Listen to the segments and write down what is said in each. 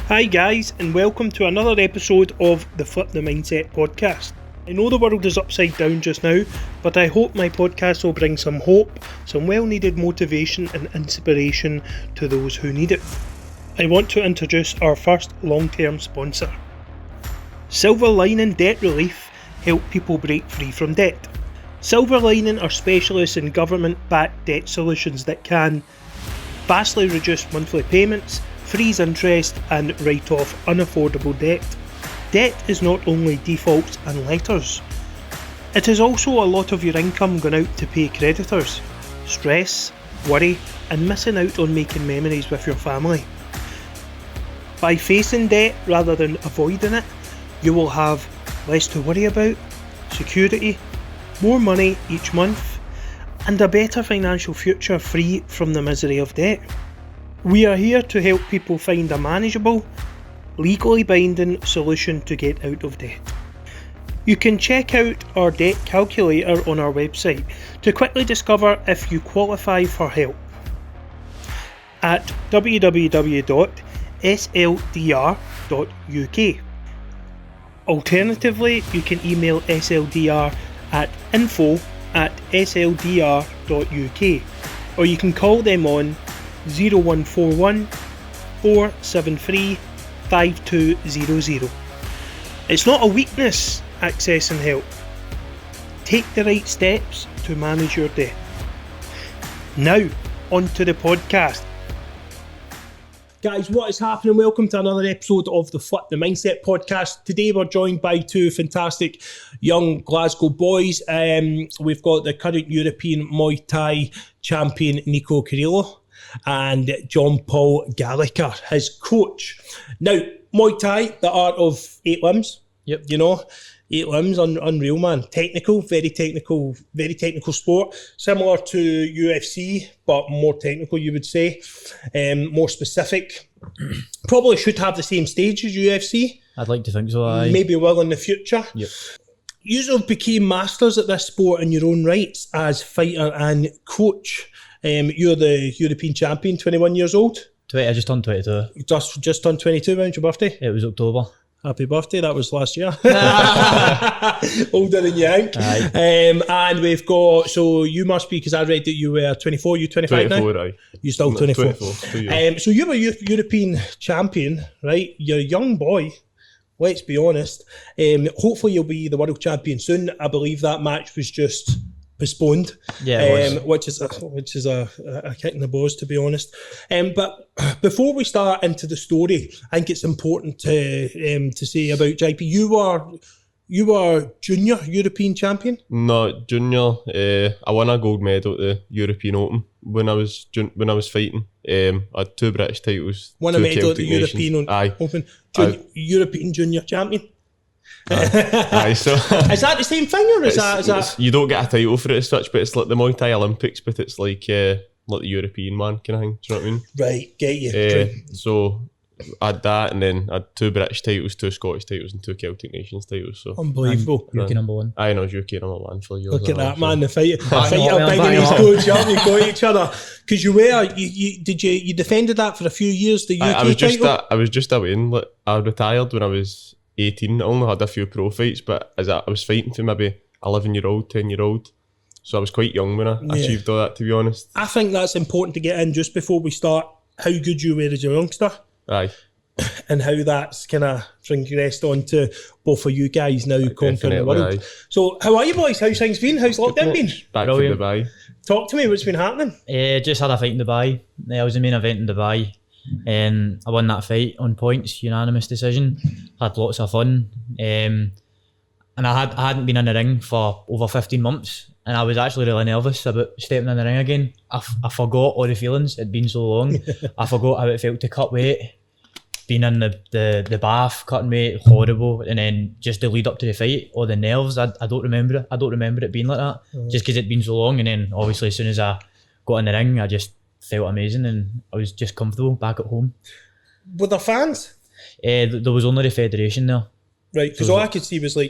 Hi guys, and welcome to another episode of the Flip the Mindset podcast. I know the world is upside down just now, but I hope my podcast will bring some hope, some well-needed motivation and inspiration to those who need it. I want to introduce our first long-term sponsor. Silver Lining Debt Relief help people break free from debt. Silver Lining are specialists in government-backed debt solutions that can vastly reduce monthly payments, freeze interest and write off unaffordable debt. Debt is not only defaults and letters, it is also a lot of your income going out to pay creditors, stress, worry and missing out on making memories with your family. By facing debt rather than avoiding it, you will have less to worry about, security, more money each month, and a better financial future free from the misery of debt. We are here to help people find a manageable, legally binding solution to get out of debt. You can check out our debt calculator on our website to quickly discover if you qualify for help at www.sldr.uk. Alternatively, you can email SLDR at info@sldr.uk, or you can call them on 0141 473 5200. It's not a weakness accessing help. Take the right steps to manage your debt. Now, on to the podcast. Guys, what is happening? Welcome to another episode of the Flip the Mindset podcast. Today we're joined by two fantastic young Glasgow boys. We've got the current European Muay Thai champion Nico Carrillo and John Paul Gallacher, his coach. Now, Muay Thai, the art of 8 limbs. Yep. You know, 8 limbs, unreal, man. Technical, very technical sport. Similar to UFC, but more technical, you would say. More specific. Probably should have the same stage as UFC. I'd like to think so, aye. Maybe will in the future. Yep. You became masters at this sport in your own rights as fighter and coach. You're the European champion, 21 years old. I just turned 22. Just turned 22, when's your birthday? It was October. Happy birthday, that was last year. Older than you think. And we've got, so you must be, because I read that you were 24, you 25 24, now? aye. You're still 24. 24, so you were European champion, right? You're a young boy, let's be honest. Hopefully you'll be the world champion soon. I believe that match was just postponed, which is a kick in the balls, to be honest. But before we start into the story, I think it's important to say about JP. You were junior European champion. No, junior. I won a gold medal at the European Open when I was fighting. I had 2 British titles. Won a medal at the European Open. European junior champion. Aye, so is that the same thing, or is that? You don't get a title for it as such, but it's like the Muay Thai Olympics, but it's like the European one kind of thing. Do you know what I mean? Right, get you. So I had that, and then I had 2 British titles, 2 Scottish titles, and 2 Celtic Nations titles. So unbelievable. UK number 1. I know, UK number 1 for years. Look at that, man. The fighter banging these goals up, you got each other. Because you defended that for a few years, the UK title? I was just away, and I retired when I was 18. I only had a few pro fights, but I was fighting for maybe 11-year-old, 10-year-old. So I was quite young when I achieved all that, to be honest. I think that's important to get in just before we start, how good you were as a youngster. Aye. And how that's kind of progressed on to both of you guys now conquering the world. Aye. So how are you boys? How's things been? How's lockdown been? Back from Dubai. Talk to me, what's been happening? Just had a fight in Dubai. I was the main event in Dubai. And I won that fight on points, unanimous decision. Had lots of fun, and I hadn't been in the ring for over 15 months, and I was actually really nervous about stepping in the ring again. I forgot all the feelings. It'd been so long. I forgot how it felt to cut weight, being in the bath, cutting weight, horrible, and then just the lead up to the fight, all the nerves. I don't remember it. I don't remember it being like that, just because it'd been so long. And then obviously as soon as I got in the ring, I just felt amazing, and I was just comfortable back at home. Were there fans? There was only the federation there. Right, because all I could see was there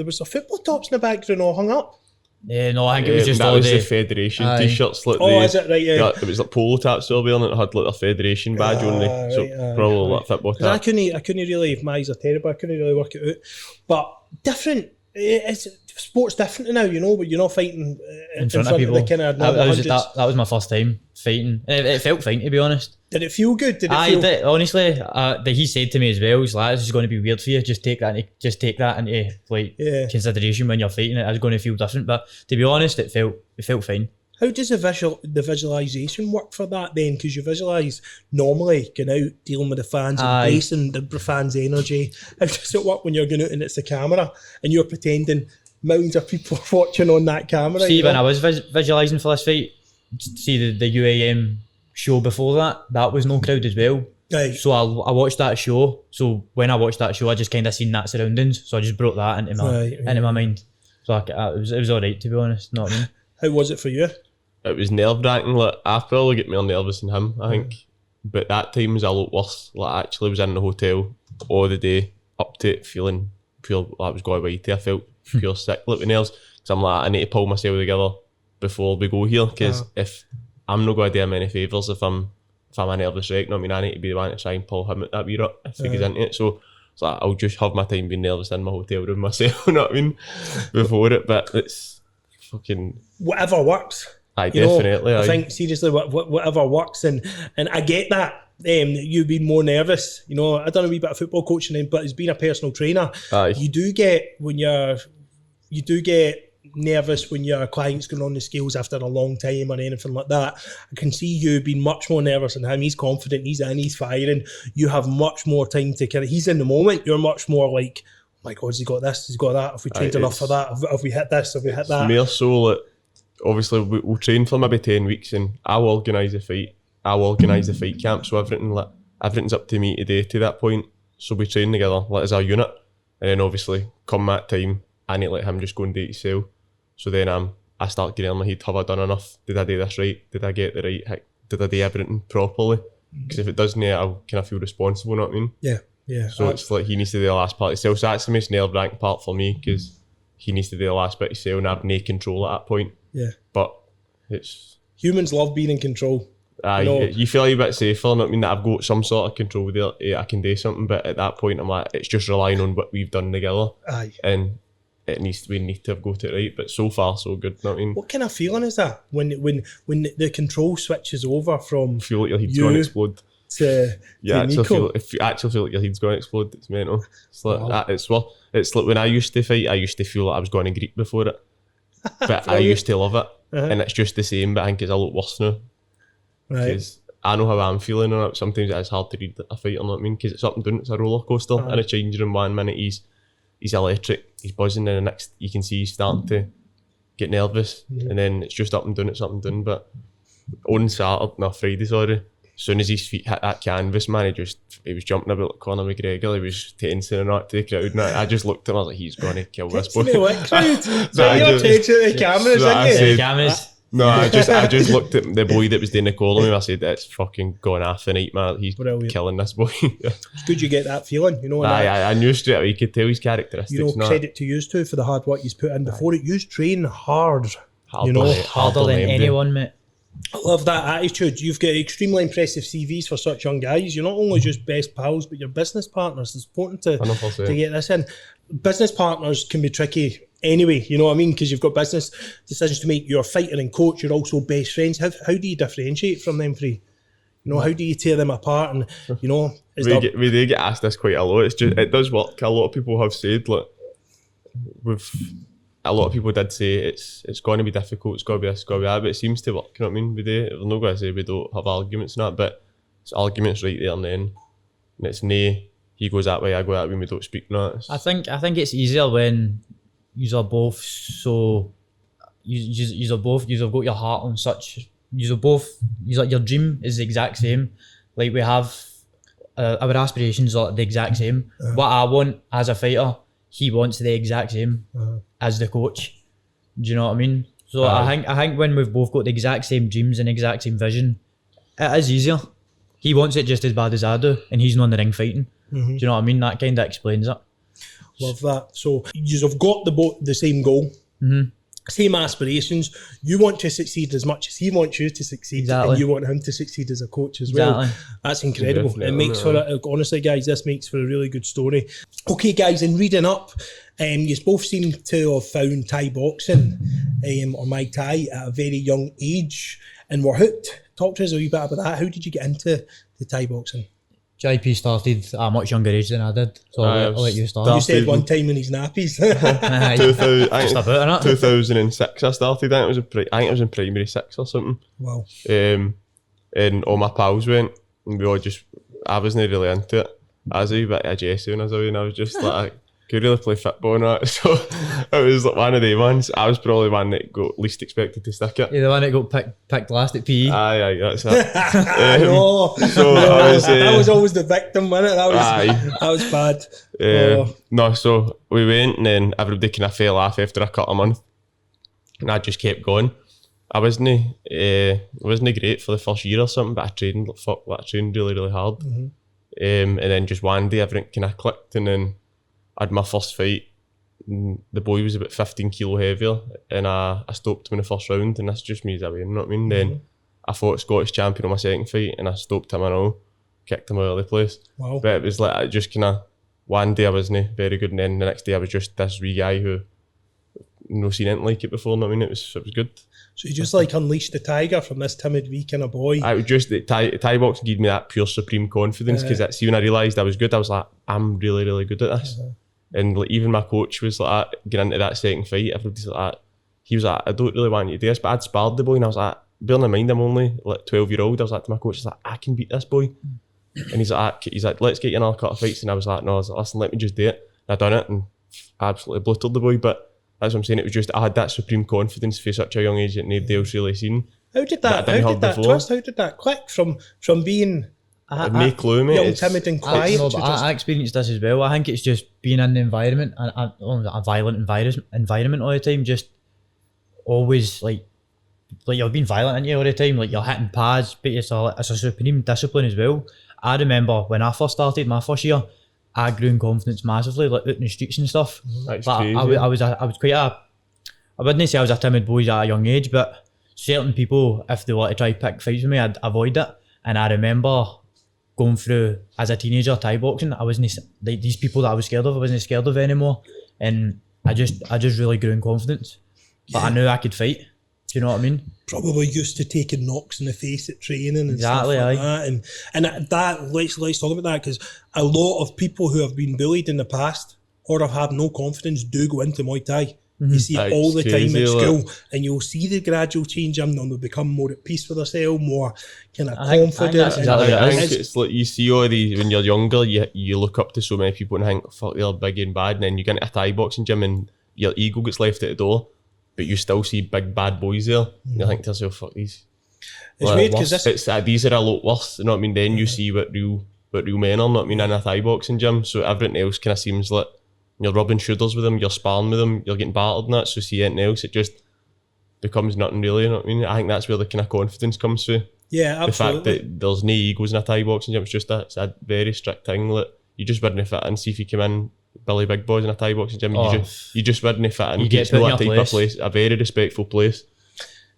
was a football tops in the background all hung up. No, I think it was just that all was the the federation Aye. t-shirts. Like Is it right? Yeah. it was like polo taps still wearing it. It had like a federation badge only. So Right, probably right. like football 'Cause I tap. couldn't really, if my eyes are terrible, I couldn't really work it out. But different, sport's different now, but you're not fighting in front of people. the kind of that, hundreds. that was my first time fighting. It felt fine, to be honest. Did it feel good? Did it feel... Honestly, he said to me as well, he's like, "This is going to be weird for you. Just take that into like consideration when you're fighting. It is going to feel different." But to be honest, it felt fine. How does the visualisation work for that then? Because you visualise normally going out, dealing with the fans, embracing the fans' energy. How does it work when you're going out and it's the camera and you're pretending millions of people are watching on that camera? See, when I was visualising for this fight, see the UAM show before that was no crowd as well. Right. So I watched that show. So when I watched that show, I just kind of seen that surroundings. So I just brought that into my mind. So it was alright, to be honest. Know what I mean? How was it for you? It was nerve-wracking. Like, I probably get more nervous than him, I think. But that time was a lot worse. Like, actually was in the hotel all the day up to it, feeling like I was going away to. I felt pure sick, like with nerves. So I'm like, I need to pull myself together before we go here, because if I'm not going to do him any favours if I'm a nervous wreck, I need to be the one to try and pull him at that wee rut if he gets into it. So it's like, I'll just have my time being nervous in my hotel room myself, you know what I mean, before it. But it's fucking... Whatever works. Aye, definitely. I think seriously, whatever works, and I get that. You've been more nervous. I done a wee bit of football coaching, but as being a personal trainer, you do get nervous when your client's going on the scales after a long time or anything like that. I can see you being much more nervous than him. He's confident, he's in, he's firing. You have much more time to kind of, he's in the moment. You're much more like, oh my God, he's got this, he's got that. Have we trained enough for that? Have we hit this? Have we hit that? More so, like, obviously we'll train for maybe 10 weeks and I'll organise the fight. I'll organise the fight camp. So everything's up to me today to that point. So we train together like as a unit. And then obviously come that time, I need to let him just go and do his cell. So then I start getting in my head, have I done enough? Did I do this right? Did I get the right? Did I do everything properly? Because if it doesn't, I'll kind of feel responsible, you know what I mean? Yeah. So it's like he needs to do the last part himself. So that's the most nerve-wracking part for me, because he needs to do the last bit himself and I have no control at that point. Yeah. But it's... Humans love being in control. You feel a bit safer, you know what I mean, that I've got some sort of control there, I can do something, but at that point I'm like, it's just relying on what we've done together. Aye. And we need to have got it right, but so far so good, you know what I mean? What kind of feeling is that when the control switches over from feel like your head's going to explode to Nico? If you actually feel like your head's going to explode, it's mental. It's like Wow. It's like when I used to fight, I used to feel like I was going to Greek before it. But I used to love it. And it's just the same, but I think it's a lot worse now. Right. Because I know how I'm feeling on it. Sometimes it's hard to read a fight, you know what I mean? Because it's up and down, it's a roller coaster. In a changing room, 1 minute he's electric, he's buzzing, and the next you can see he's starting to get nervous. And then it's just up and down, But on Friday, sorry, as soon as his feet hit that canvas, man, he was jumping about like Conor McGregor. He was tensing and that to the crowd. And I just looked at him, I was like, he's going to kill this boy. What crowd? So you're tensing the cameras, isn't you? No, I just looked at the boy that was doing the column and I said, it's fucking gone off the night, man. He's killing this boy. It's good you get that feeling, I knew straight away, you could tell his characteristics. Credit to yous too for the hard work he's put in before it. Yous train hard. Harder than anyone, mate. I love that attitude. You've got extremely impressive CVs for such young guys. You're not only just best pals, but you're business partners. It's important to get this in. Business partners can be tricky anyway, you know what I mean? Because you've got business decisions to make. You're a fighter and coach. You're also best friends. How do you differentiate from them three? How do you tear them apart? And we do get asked this quite a lot. It's just, it does work. A lot of people have said, like, a lot of people did say it's going to be difficult, it's going to be this, it's going to be that, but it seems to work, you know what I mean? We're not going to say we don't have arguments and that, but it's arguments right there and then. And it's he goes that way, I go that way, and we don't speak now. I think it's easier when you are both so... You've got your heart on such... your dream is the exact same. Like, we have... our aspirations are the exact same. What I want as a fighter, he wants the exact same as the coach. Do you know what I mean? So I think when we've both got the exact same dreams and exact same vision, it is easier. He wants it just as bad as I do, and he's not in the ring fighting. Do you know what I mean? That kind of explains it. Love that. So you've got the same goal. same aspirations. You want to succeed as much as he wants you to succeed, Exactly. and you want him to succeed as a coach as well. Exactly. That's incredible. Definitely, It makes for honestly, guys, this makes for a really good story. Okay, guys, in reading up, you both seem to have found Thai boxing or Muay Thai at a very young age and were hooked. Talk to us a wee bit about that. How did you get into the Thai boxing? JP started at a much younger age than I did, so I'll let you start. You said one time in his nappies. 2000, I Just think about, innit? 2006 I started. I think I was in primary 6 or something. Wow. And all my pals went, and we all I wasn't really into it. I was a wee bit of a Jesse when I was away, and I was just like, I could really play football and that. So it was like one of the ones. I was probably one that got least expected to stick it. You're the one that got picked last at PE. Aye, that's it. No, So I was always the victim, wasn't it? That was bad. No, so we went, and then everybody kind of fell off after a couple of months, and I just kept going. I wasn't great for the first year or something, but I trained really, really hard. And then just one day everything kind of clicked, and then I had my first fight. The boy was about 15 kilo heavier, and I stopped him in the first round, and that's just me as a win, you know what I mean? Then I fought Scottish champion on my second fight, and I stopped him and all, kicked him out of the place. Wow. But it was like, I just kind of, one day I wasn't very good, and then the next day I was just this wee guy who no seen anything like it before, you know what I mean? It was good. So you just like unleashed the tiger from this timid wee kind of boy. I was just, Thai boxing gave me that pure supreme confidence, because see, when I realised I was good, I was like, I'm really, really good at this. And like, even my coach was like, getting into that second fight, everybody's like that. He was like, I don't really want you to do this, but I'd sparred the boy, and I was like, bearing in mind I'm only like 12-year-old, I was like to my coach, I was like, I can beat this boy. And he's like, let's get you another couple of fights. And I was like, no, listen, let me just do it. And I done it, and I absolutely bluttered the boy. But that's what I'm saying, it was just, I had that supreme confidence for such a young age that nobody else really seen. How did that click from being Me clue, mate. young, timid and quiet? I experienced this as well. I think it's just being in the environment, a violent environment all the time, just always like you're being violent, aren't you, all the time? Like you're hitting pads, but it's a supreme discipline as well. I remember when I first started my first year, I grew in confidence massively, like out in the streets and stuff. That's But crazy. I was quite I wouldn't say I was a timid boy at a young age, but certain people, if they want to try to pick fights with me, I'd avoid it. And I remember going through, as a teenager, Thai boxing, I wasn't like these people that I was scared of, I wasn't scared of anymore. And I just really grew in confidence. But I knew I could fight. Do you know what I mean? Probably used to taking knocks in the face at training and Exactly, stuff like aye. that. And that let's talk about that, because a lot of people who have been bullied in the past or have had no confidence do go into Muay Thai. You see it all the time crazy, at school, like. and you'll see the gradual change in them. They'll become more at peace with themselves, more kind of I think confident. that's exactly I it think is. it's like you see all these when you're younger, you look up to so many people and think, fuck, they're big and bad, and then you get into a Thai boxing gym and your ego gets left at the door, but you still see big bad boys there, and you think to yourself, fuck these. It's weird because these are a lot worse, you know what I mean? Then you see what real men are, you know what I mean, in a Thai boxing gym. So everything else kind of seems like you're rubbing shoulders with them, you're sparring with them, you're getting battered and that. So see anything else, it just becomes nothing really, you know what I mean? I think that's where the kind of confidence comes through. Yeah, absolutely. The fact that there's no egos in a Thai boxing gym, it's a very strict thing. Like, you just wouldn't fit in. See if you come in, Billy Big Boys in a Thai boxing gym, you just wouldn't fit in. You get It's put in not your a type of place. place, a very respectful place.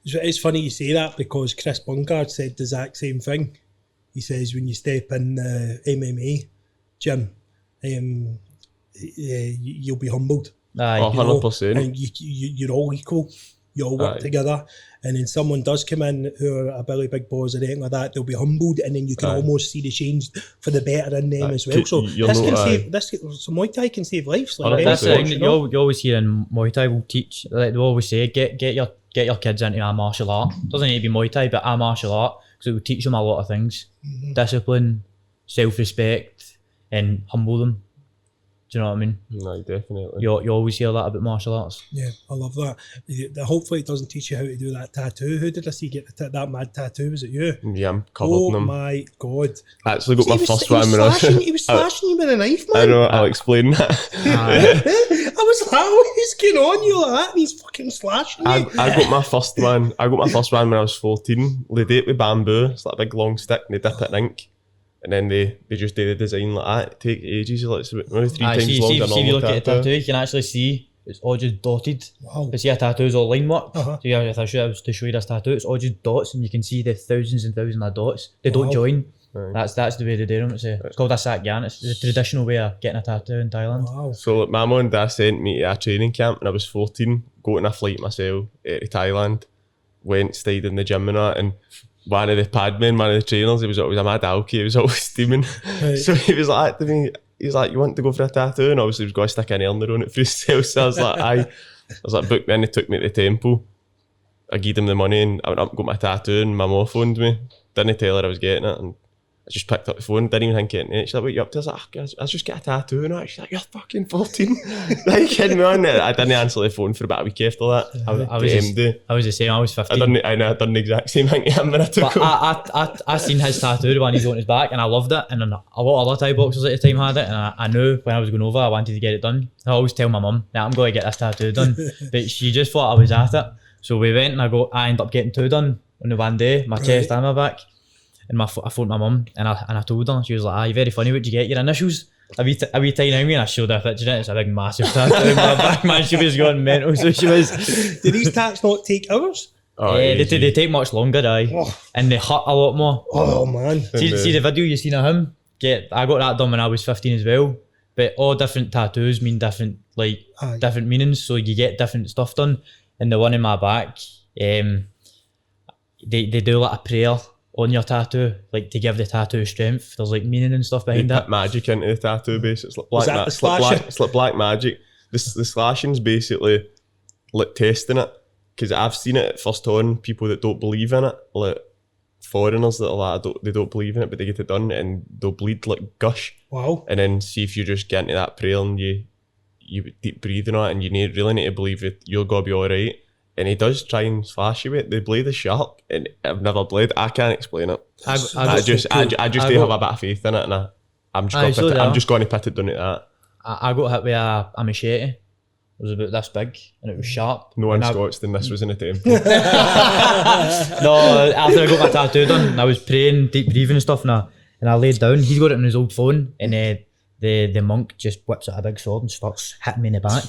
It's funny you say that, because Chris Bungard said the exact same thing. He says when you step in the MMA gym, you'll be humbled. Aye. Oh, 100%. And you're all equal. You all work Aye. together. And then someone does come in who are a Billy Big Boys or anything like that, they'll be humbled, and then you can almost see the change for the better in them as well. So so Muay Thai can save lives. Like That's the anything, thing that you always hear in Muay Thai will teach. Like they always say, get your kids into a martial art. Doesn't need to be Muay Thai, but a martial art, because it will teach them a lot of things: discipline, self-respect, and humble them. Do you know what I mean? No, definitely. You always hear that about martial arts. Yeah, I love that. Hopefully it doesn't teach you how to do that tattoo. Who did I see get that mad tattoo? Was it you? Yeah, I'm covered in them. Oh my God. I actually got my first He one when I was... He was slashing you with a knife, man. I know, I'll explain that. I was like, what is going on? You like that? And he's fucking slashing you. I got my first one when I was 14. They did it with bamboo. It's like a big long stick, and they dip it in ink. And then they just do the design like that. It takes ages, like maybe 3 times longer than See if you normal look at the tattoo. tattoo, you can actually see it's all just dotted. Wow. But see, a tattoo is all line work. Uh-huh. So yeah, if I show you this tattoo, it's all just dots, and you can see the thousands and thousands of dots. They don't join. Right. That's the way they do them. It's called a sakyan. It's the traditional way of getting a tattoo in Thailand. Wow. So like, my mum and dad sent me to a training camp when I was 14, got on a flight myself to Thailand, went, stayed in the gym and that, and one of the padmen, one of the trainers, he was always a mad alky, he was always steaming. Right. So he was like to me, he's like, you want to go for a tattoo? And obviously he was going to stick an earner on it for himself. So I was like, aye. I was like, book me in, he took me to the temple. I gave him the money and I went up and got my tattoo, and my mum phoned me. Didn't tell her I was getting it, and I just picked up the phone, didn't even think getting it. She's like, what are you up to? I was like, I was just get a tattoo and that. She's like, you're fucking 14. Are you kidding me on? I didn't answer the phone for about a week after that. I was the same, I was 15. I done the exact same thing to him when I took But him. I seen his tattoo, the one he's on his back, and I loved it. And then a lot of other Thai boxers at the time had it, and I knew when I was going over, I wanted to get it done. I always tell my mum that I'm going to get this tattoo done, but she just thought I was at it. So we went, and I ended up getting two done on the one day, my chest and my back. And I phoned my mum, and I told her. She was like, "Ah, you're very funny. What'd you get? Your initials?" A wee tiny thing, and I showed her a picture of it. It's a big, massive tattoo on my back, man. She was going mental. So she was. Do these tats not take hours? They take much longer, and they hurt a lot more. Oh man. See the video you seen of him? I got that done when I was 15 as well. But all different tattoos mean different meanings, so you get different stuff done. And the one in my back, they do like a prayer on your tattoo, like to give the tattoo strength. There's like meaning and stuff behind They it. put magic into the tattoo base. It's like Is that black magic. The slashing's basically like testing it, because I've seen it at first on people that don't believe in it, like foreigners that are like, they don't believe in it, but they get it done and they'll bleed like gush. Wow. And then see if you just get into that prayer and you deep breathing on it, and you really need to believe that you're gonna be alright. And he does try and slash you with it. The blade is sharp, and I've never blade. I can't explain it. I just do have a bit of faith in it, and I'm just going to put it down at that. I got hit with a machete. It was about this big, and it was sharp. No one Scots, then this was in a temple. No, after I got my tattoo done, I was praying, deep breathing and stuff, and I laid down. He's got it on his old phone, and the monk just whips out a big sword and starts hitting me in the back.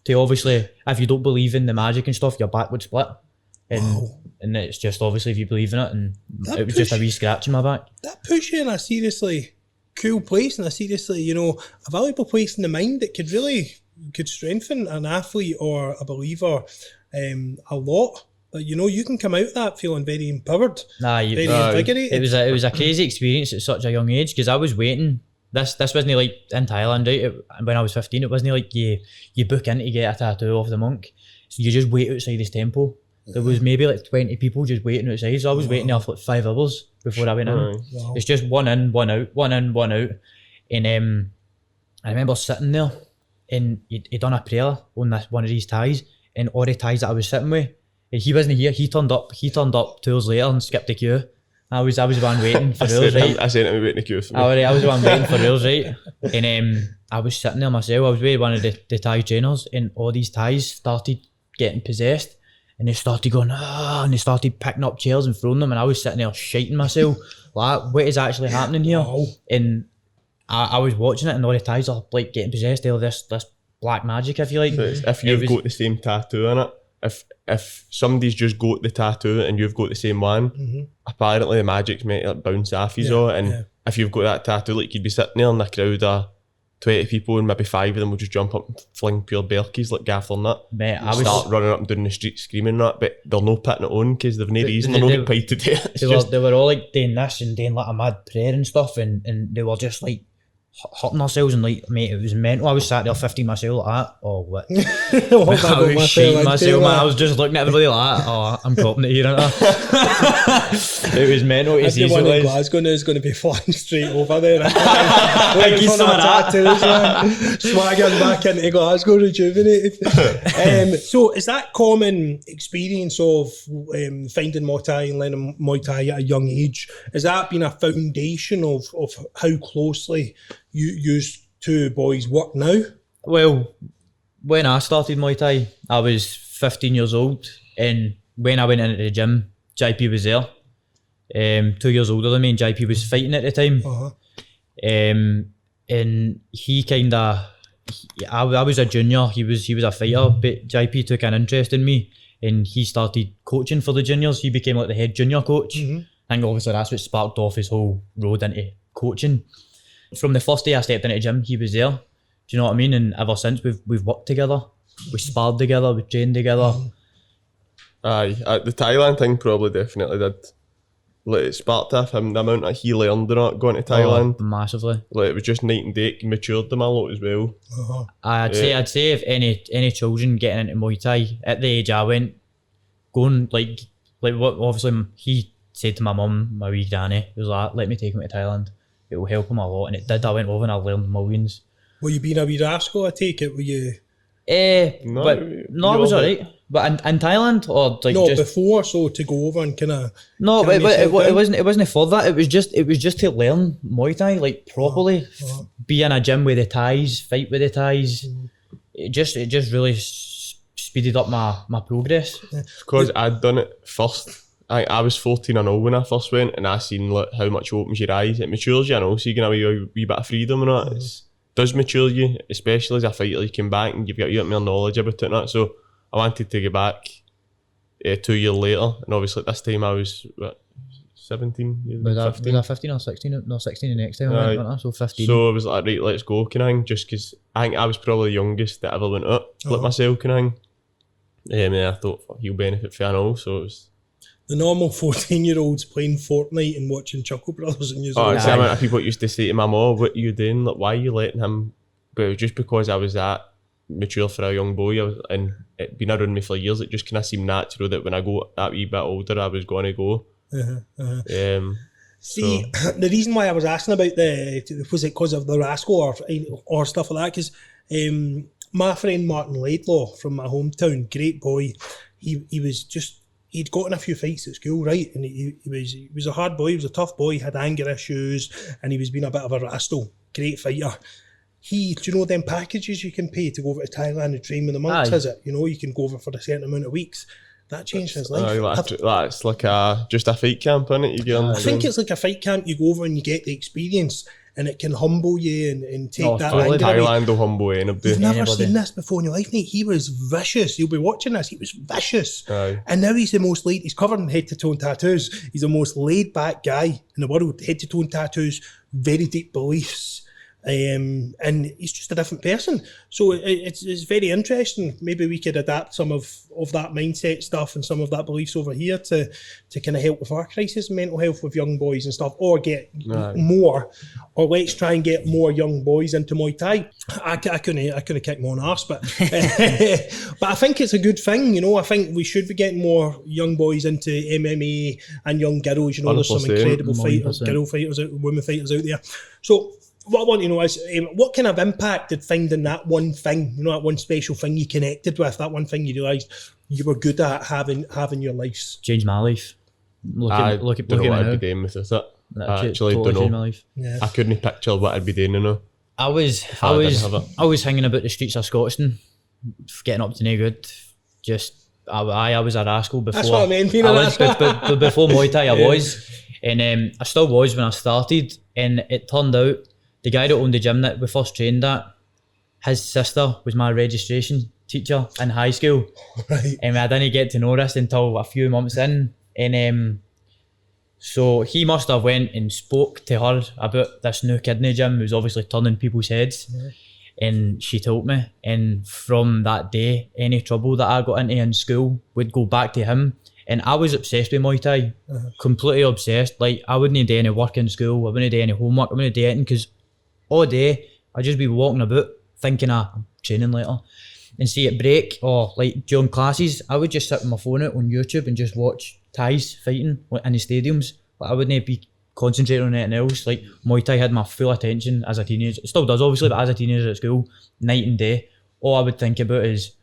To obviously, if you don't believe in the magic and stuff, your back would split. And it's just obviously if you believe in it, and it was just a wee scratch in my back. That puts you in a seriously cool place, and a seriously, a valuable place in the mind that could strengthen an athlete or a believer a lot. But you can come out of that feeling very empowered, very invigorated. It was a crazy experience at such a young age, because I was waiting. This wasn't like in Thailand, right? When I was 15, it wasn't like you book in to get a tattoo off the monk. So you just wait outside his temple. There was maybe like 20 people just waiting outside. So I was waiting there for like 5 hours before I went in. Wow. It's just one in, one out, one in, one out. And I remember sitting there, and he'd done a prayer on one of these ties, and all the ties that I was sitting with, and he wasn't here. He turned up 2 hours later and skipped the queue. I was the one waiting for rules, right? I sent him waiting the queue for me. I was the one waiting for rules, right? And I was sitting there myself. I was with one of the Thai trainers, and all these Thais started getting possessed, and they started going, and they started picking up chairs and throwing them, and I was sitting there shiting myself, like, what is actually happening here? Wow. And I was watching it, and all the Thais are like getting possessed. They're this black magic, if you like. So if you've got the same tattoo on it, if somebody's just got the tattoo and you've got the same one, apparently the magic's meant to like bounce off you all. And if you've got that tattoo, like you'd be sitting there in a crowd of 20 people, and maybe 5 of them will just jump up and fling pure berkeys like Gaffer Nut. Mate, start running up and down the street screaming and that, but they're not putting it on because they've no reason, they're not getting paid to do it. They were all like doing this and doing like a mad prayer and stuff, and they were just like hurting ourselves, and like, mate, it was mental. I was sat there 15 myself like that. Oh, what? I was shaking myself, man. I was just looking at everybody like that. Oh, I'm copping it here, aren't I? It was mental to see. Everyone in Glasgow now is going to be flying straight over there. Waiting for that tattoos, swaggering back into Glasgow, rejuvenated. So is that common experience of finding Muay Thai and learning Muay Thai at a young age? Has that been a foundation of how closely you two boys work now? Well, when I started Muay Thai, I was 15 years old, and when I went into the gym, JP was there. 2 years older than me, and JP was fighting at the time. And he I was a junior, he was a fighter, but JP took an interest in me and he started coaching for the juniors. He became like the head junior coach. I think obviously that's what sparked off his whole road into coaching. From the first day I stepped into the gym, he was there. Do you know what I mean? And ever since we've worked together, we sparred together, we trained together. Aye, the Thailand thing probably definitely did. Like, it sparked off him, the amount that he learned in it, going to Thailand. Oh, massively. Like, it was just night and day. It matured them a lot as well. I'd say if any children getting into Muay Thai at the age I went, going like what obviously he said to my mum, my wee granny, he was like, let me take him to Thailand. It will help him a lot, and it did. I went over and I learned millions. Were you being a wee rascal? I take it. Were you? No, I was alright. But in Thailand, or like no, just before, so to go over and kind of no, but it wasn't for that. It was just to learn Muay Thai like properly. Be in a gym with the Thais, fight with the Thais. It just really speeded up my progress. Because I'd done it first. I was 14 and all when I first went, and I seen like how much it opens your eyes. It matures you, so you can have a wee bit of freedom and that. It does mature you, especially as a fighter. You come back and you've got more knowledge about it and that. So I wanted to get back 2 years later, and obviously at this time I was 17, Was 15. I 15 or 16? No, 16 the next time I went, wasn't I? So 15. So I was like, right, let's go, kind of thing, just because I think I was probably the youngest that ever went out, like myself, kind of thing. And I thought, he'll benefit from it all, so it was... The normal 14-year-olds playing Fortnite and watching Chuckle Brothers and using it's the amount of people used to say to my mum, what are you doing? Like, why are you letting him? But it was just because I was that mature for a young boy, and it'd been around me for years. It just kind of seemed natural that when I go that wee bit older, I was going to go. See, the reason why I was asking about was it because of the rascal or stuff like that? Because my friend Martin Laidlaw from my hometown, great boy, he was just... He'd gotten a few fights at school, right? And he was a hard boy, he was a tough boy, he had anger issues, and he was being a bit of a rascal. Great fighter. Do you know them packages you can pay to go over to Thailand and train with the monks, is it? You know, you can go over for a certain amount of weeks. That changed his life. That's like just a fight camp, isn't it? You get I think it's like a fight camp. You go over and you get the experience, and it can humble you and take that anger away. Thailand will humble anybody. You've never seen this before in your life, mate. He was vicious. You'll be watching this. He was vicious. And now he's the most laid. He's covered in head to toe in tattoos. He's the most laid back guy in the world. Head to toe in tattoos, very deep beliefs. And he's just a different person. So it's very interesting. Maybe we could adapt some of that mindset stuff and some of that beliefs over here to kind of help with our crisis and mental health with young boys and stuff, or get more, or let's try and get more young boys into Muay Thai. I couldn't kick my own arse, but but I think it's a good thing, you know. I think we should be getting more young boys into MMA and young girls. You know, there's some incredible fighters, girl fighters, women fighters out there. So what I want to know is, what kind of impact did finding that one thing, you know, that one special thing you connected with, that one thing you realised you were good at having your life? Changed my life. Look at what I'd be doing with it. I actually don't know. Yeah. I couldn't picture what I'd be doing, you know. I was hanging about the streets of Scotland, getting up to no good. I was a rascal before. That's what I mean, but before Muay Thai, I was. And I still was when I started. And it turned out the guy that owned the gym that we first trained at, his sister was my registration teacher in high school. Right. And I didn't get to know this until a few months in. And so he must have went and spoke to her about this new kid in the gym who's obviously turning people's heads. Yeah. And she told me. And from that day, any trouble that I got into in school would go back to him. And I was obsessed with Muay Thai, completely obsessed. Like, I wouldn't do any work in school, I wouldn't do any homework, I wouldn't do anything, because all day I'd just be walking about thinking, I'm training later. And see, at break or like during classes, I would just sit with my phone out on YouTube and just watch Thais fighting in the stadiums. Like, I wouldn't be concentrating on anything else. Like, Muay Thai had my full attention as a teenager. It still does, obviously, but as a teenager at school, night and day, all I would think about is,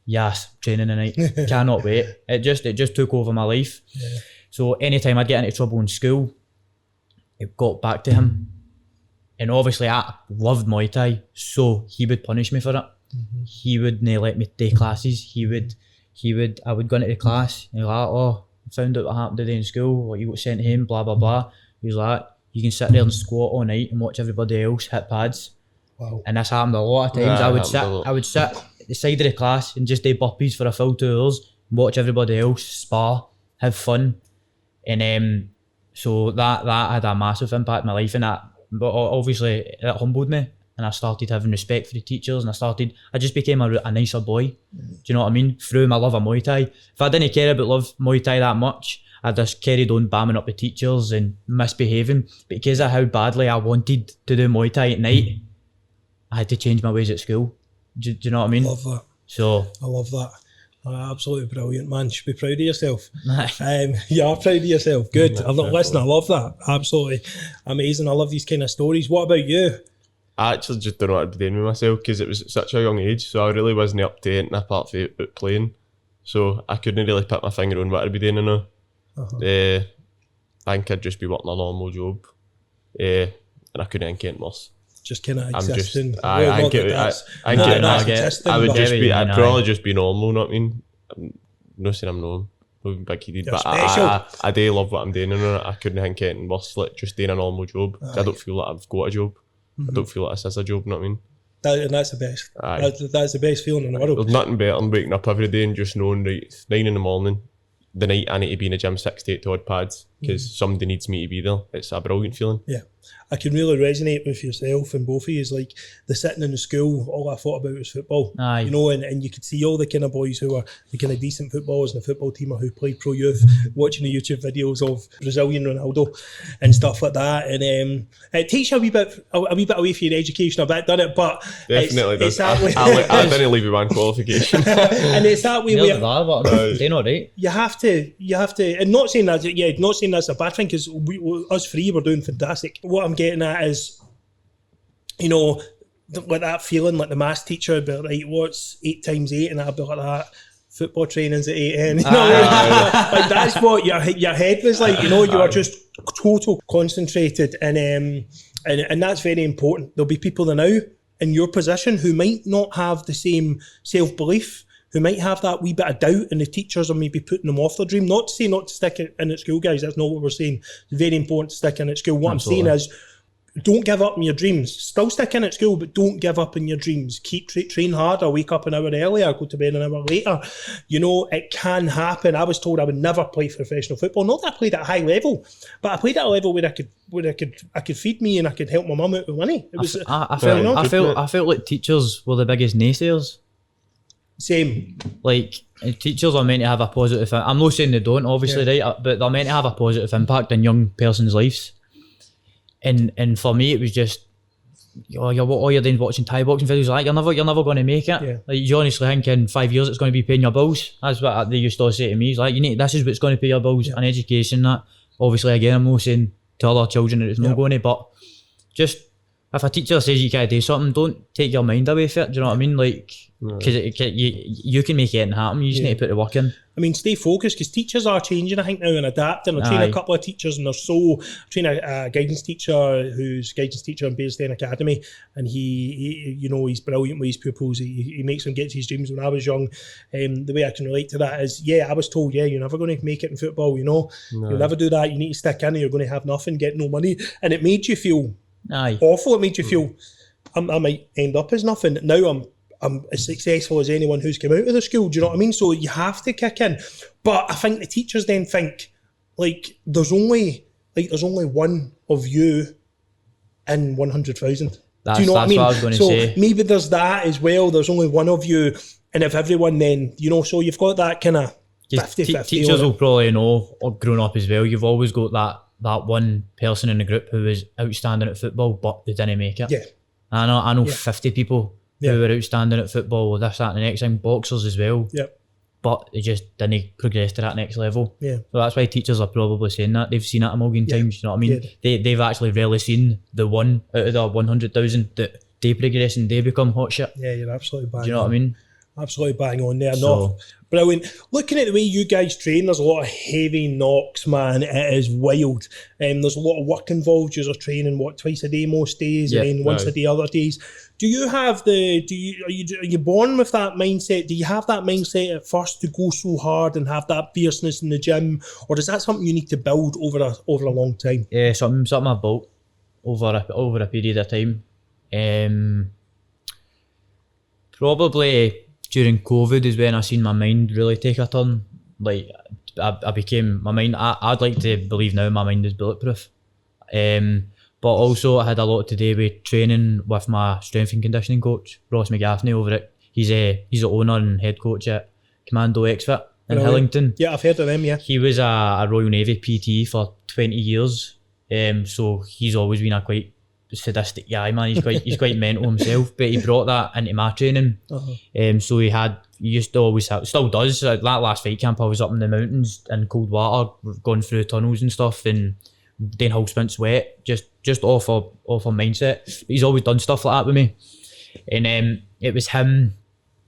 yes, training tonight, cannot wait. It just took over my life. Yeah. So anytime I'd get into trouble in school, it got back to him. And obviously I loved Muay Thai, so he would punish me for it. He wouldn't let me take classes. I would go into the class and he'd like, I found out what happened today in school, or you got sent home, blah, blah, blah. He was like, you can sit there and squat all night and watch everybody else hit pads. Wow. And this happened a lot of times. Yeah, I would sit at the side of the class and just do burpees for a full 2 hours, watch everybody else spar, have fun. And so that had a massive impact in my life, and but obviously it humbled me, and I started having respect for the teachers, and I just became a nicer boy. Do you know what I mean? Through my love of Muay Thai. If I didn't care about Muay Thai that much, I just carried on bamming up the teachers and misbehaving. Because of how badly I wanted to do Muay Thai at night, I had to change my ways at school. Do you know what I mean? I love that. So I love that. Absolutely brilliant, man. You should be proud of yourself. You are proud of yourself. Good. Listen, I love that. Absolutely amazing. I love these kind of stories. What about you? I actually just don't know what I'd be doing with myself because it was at such a young age, so I really wasn't up to anything apart from playing. So I couldn't really put my finger on what I'd be doing now. I think I'd just be working a normal job, and I couldn't think anything worse. Just kind of existing. I'd probably just be normal, not I mean? I'm not saying I'm not big headed, but I do love what I'm doing, and I couldn't think anything worse, like just doing a normal job. I don't feel like I've got a job. I don't feel like this is a job, you know what I mean? And that's the best. That's the best feeling in the world. There's nothing better than waking up every day and just knowing, right, it's 9 a.m, the night I need to be in the gym 6 to 8 odd pads because somebody needs me to be there. It's a brilliant feeling. Yeah. I can really resonate with yourself and both of you. Like the sitting in the school, all I thought about was football. Aye. You know, and you could see all the kind of boys who are the kind of decent footballers and the football team who played pro youth, watching the YouTube videos of Brazilian Ronaldo and stuff like that. And it takes you a wee bit away from your education. I've done it, but definitely does. I didn't leave with one qualification. And it's that way where they're not right. You have to, and not saying that, not saying that's a bad thing because us three were doing fantastic. What I'm getting at is, you know, like that feeling like the maths teacher would be like, right, what's 8 times 8? And I'd be like that. Football training's at 8 a.m. You know, like that's what your head was like. You know, you were just total concentrated, and that's very important. There'll be people now in your position who might not have the same self-belief, who might have that wee bit of doubt, and the teachers are maybe putting them off their dream. Not to say not to stick in at school, guys. That's not what we're saying. It's very important to stick in at school. What Absolutely. I'm saying is, don't give up on your dreams. Still stick in at school, but don't give up on your dreams. Keep train harder, wake up an hour earlier, go to bed an hour later. You know, it can happen. I was told I would never play professional football. Not that I played at a high level, but I played at a level where I could feed me and I could help my mum out with money. It was I felt like teachers were the biggest naysayers. Same. Like teachers are meant to have a positive. I'm not saying they don't, obviously, right? But they're meant to have a positive impact in young person's lives. And for me, it was just, all you're doing watching Thai boxing videos, like you're never going to make it. Yeah. Like you honestly think in 5 years it's going to be paying your bills. That's what they used to say to me. It's like this is what's going to pay your bills and education. That obviously, again, I'm not saying to other children that it's not going to, but just if a teacher says you can't do something, don't take your mind away from it. Do you know what I mean? Like, because you can make anything happen. You just need to put the work in. I mean, stay focused because teachers are changing, I think, now and adapting. I train a couple of teachers and I train a guidance teacher who's guidance teacher in Bearsden Academy, and he you know, he's brilliant with his pupils. He makes them get to his dreams. When I was young, the way I can relate to that is, I was told, you're never going to make it in football, you know. No. You'll never do that. You need to stick in or you're going to have nothing, get no money. And it made you feel awful. It made you feel, I might end up as nothing. Now I'm as successful as anyone who's come out of the school. Do you know what I mean? So you have to kick in. But I think the teachers then think, like, there's only one of you in 100,000. Do you know what I mean? What I was going to say. Maybe there's that as well. There's only one of you, and if everyone then, you know, so you've got that kind of 50-50. Teachers will probably know, or grown up as well, you've always got that one person in the group who was outstanding at football, but they didn't make it. Yeah. I know 50 people who were outstanding at football, with this, that, and the next thing, boxers as well. Yeah. But they just didn't progress to that next level. Yeah. So that's why teachers are probably saying that. They've seen it a million times, you know what I mean? Yeah. They've actually rarely seen the one out of the 100,000 that they progress and they become hot shit. Yeah, you're absolutely bang on. Do you know what I mean? Absolutely bang on there. No, brilliant. Looking at the way you guys train, there's a lot of heavy knocks, man. It is wild. There's a lot of work involved. You're training twice a day most days, and then once a day other days. Do you have are you born with that mindset? Do you have that mindset at first to go so hard and have that fierceness in the gym, or is that something you need to build over a long time? Yeah, something I've built over a period of time. Probably during COVID is when I seen my mind really take a turn. Like I became my mind. I'd like to believe now my mind is bulletproof. But also I had a lot to do with training with my strength and conditioning coach, Ross McGaffney over it. He's the owner and head coach at Commando XFit in Hillington. Yeah, I've heard of them, yeah. He was a Royal Navy PT for 20 years. So he's always been a quite sadistic guy, man. He's quite mental himself, but he brought that into my training. So he used to always have, still does. That last fight camp, I was up in the mountains in cold water, going through tunnels and stuff, and doing whole sprints wet, just off a mindset. But he's always done stuff like that with me. And it was him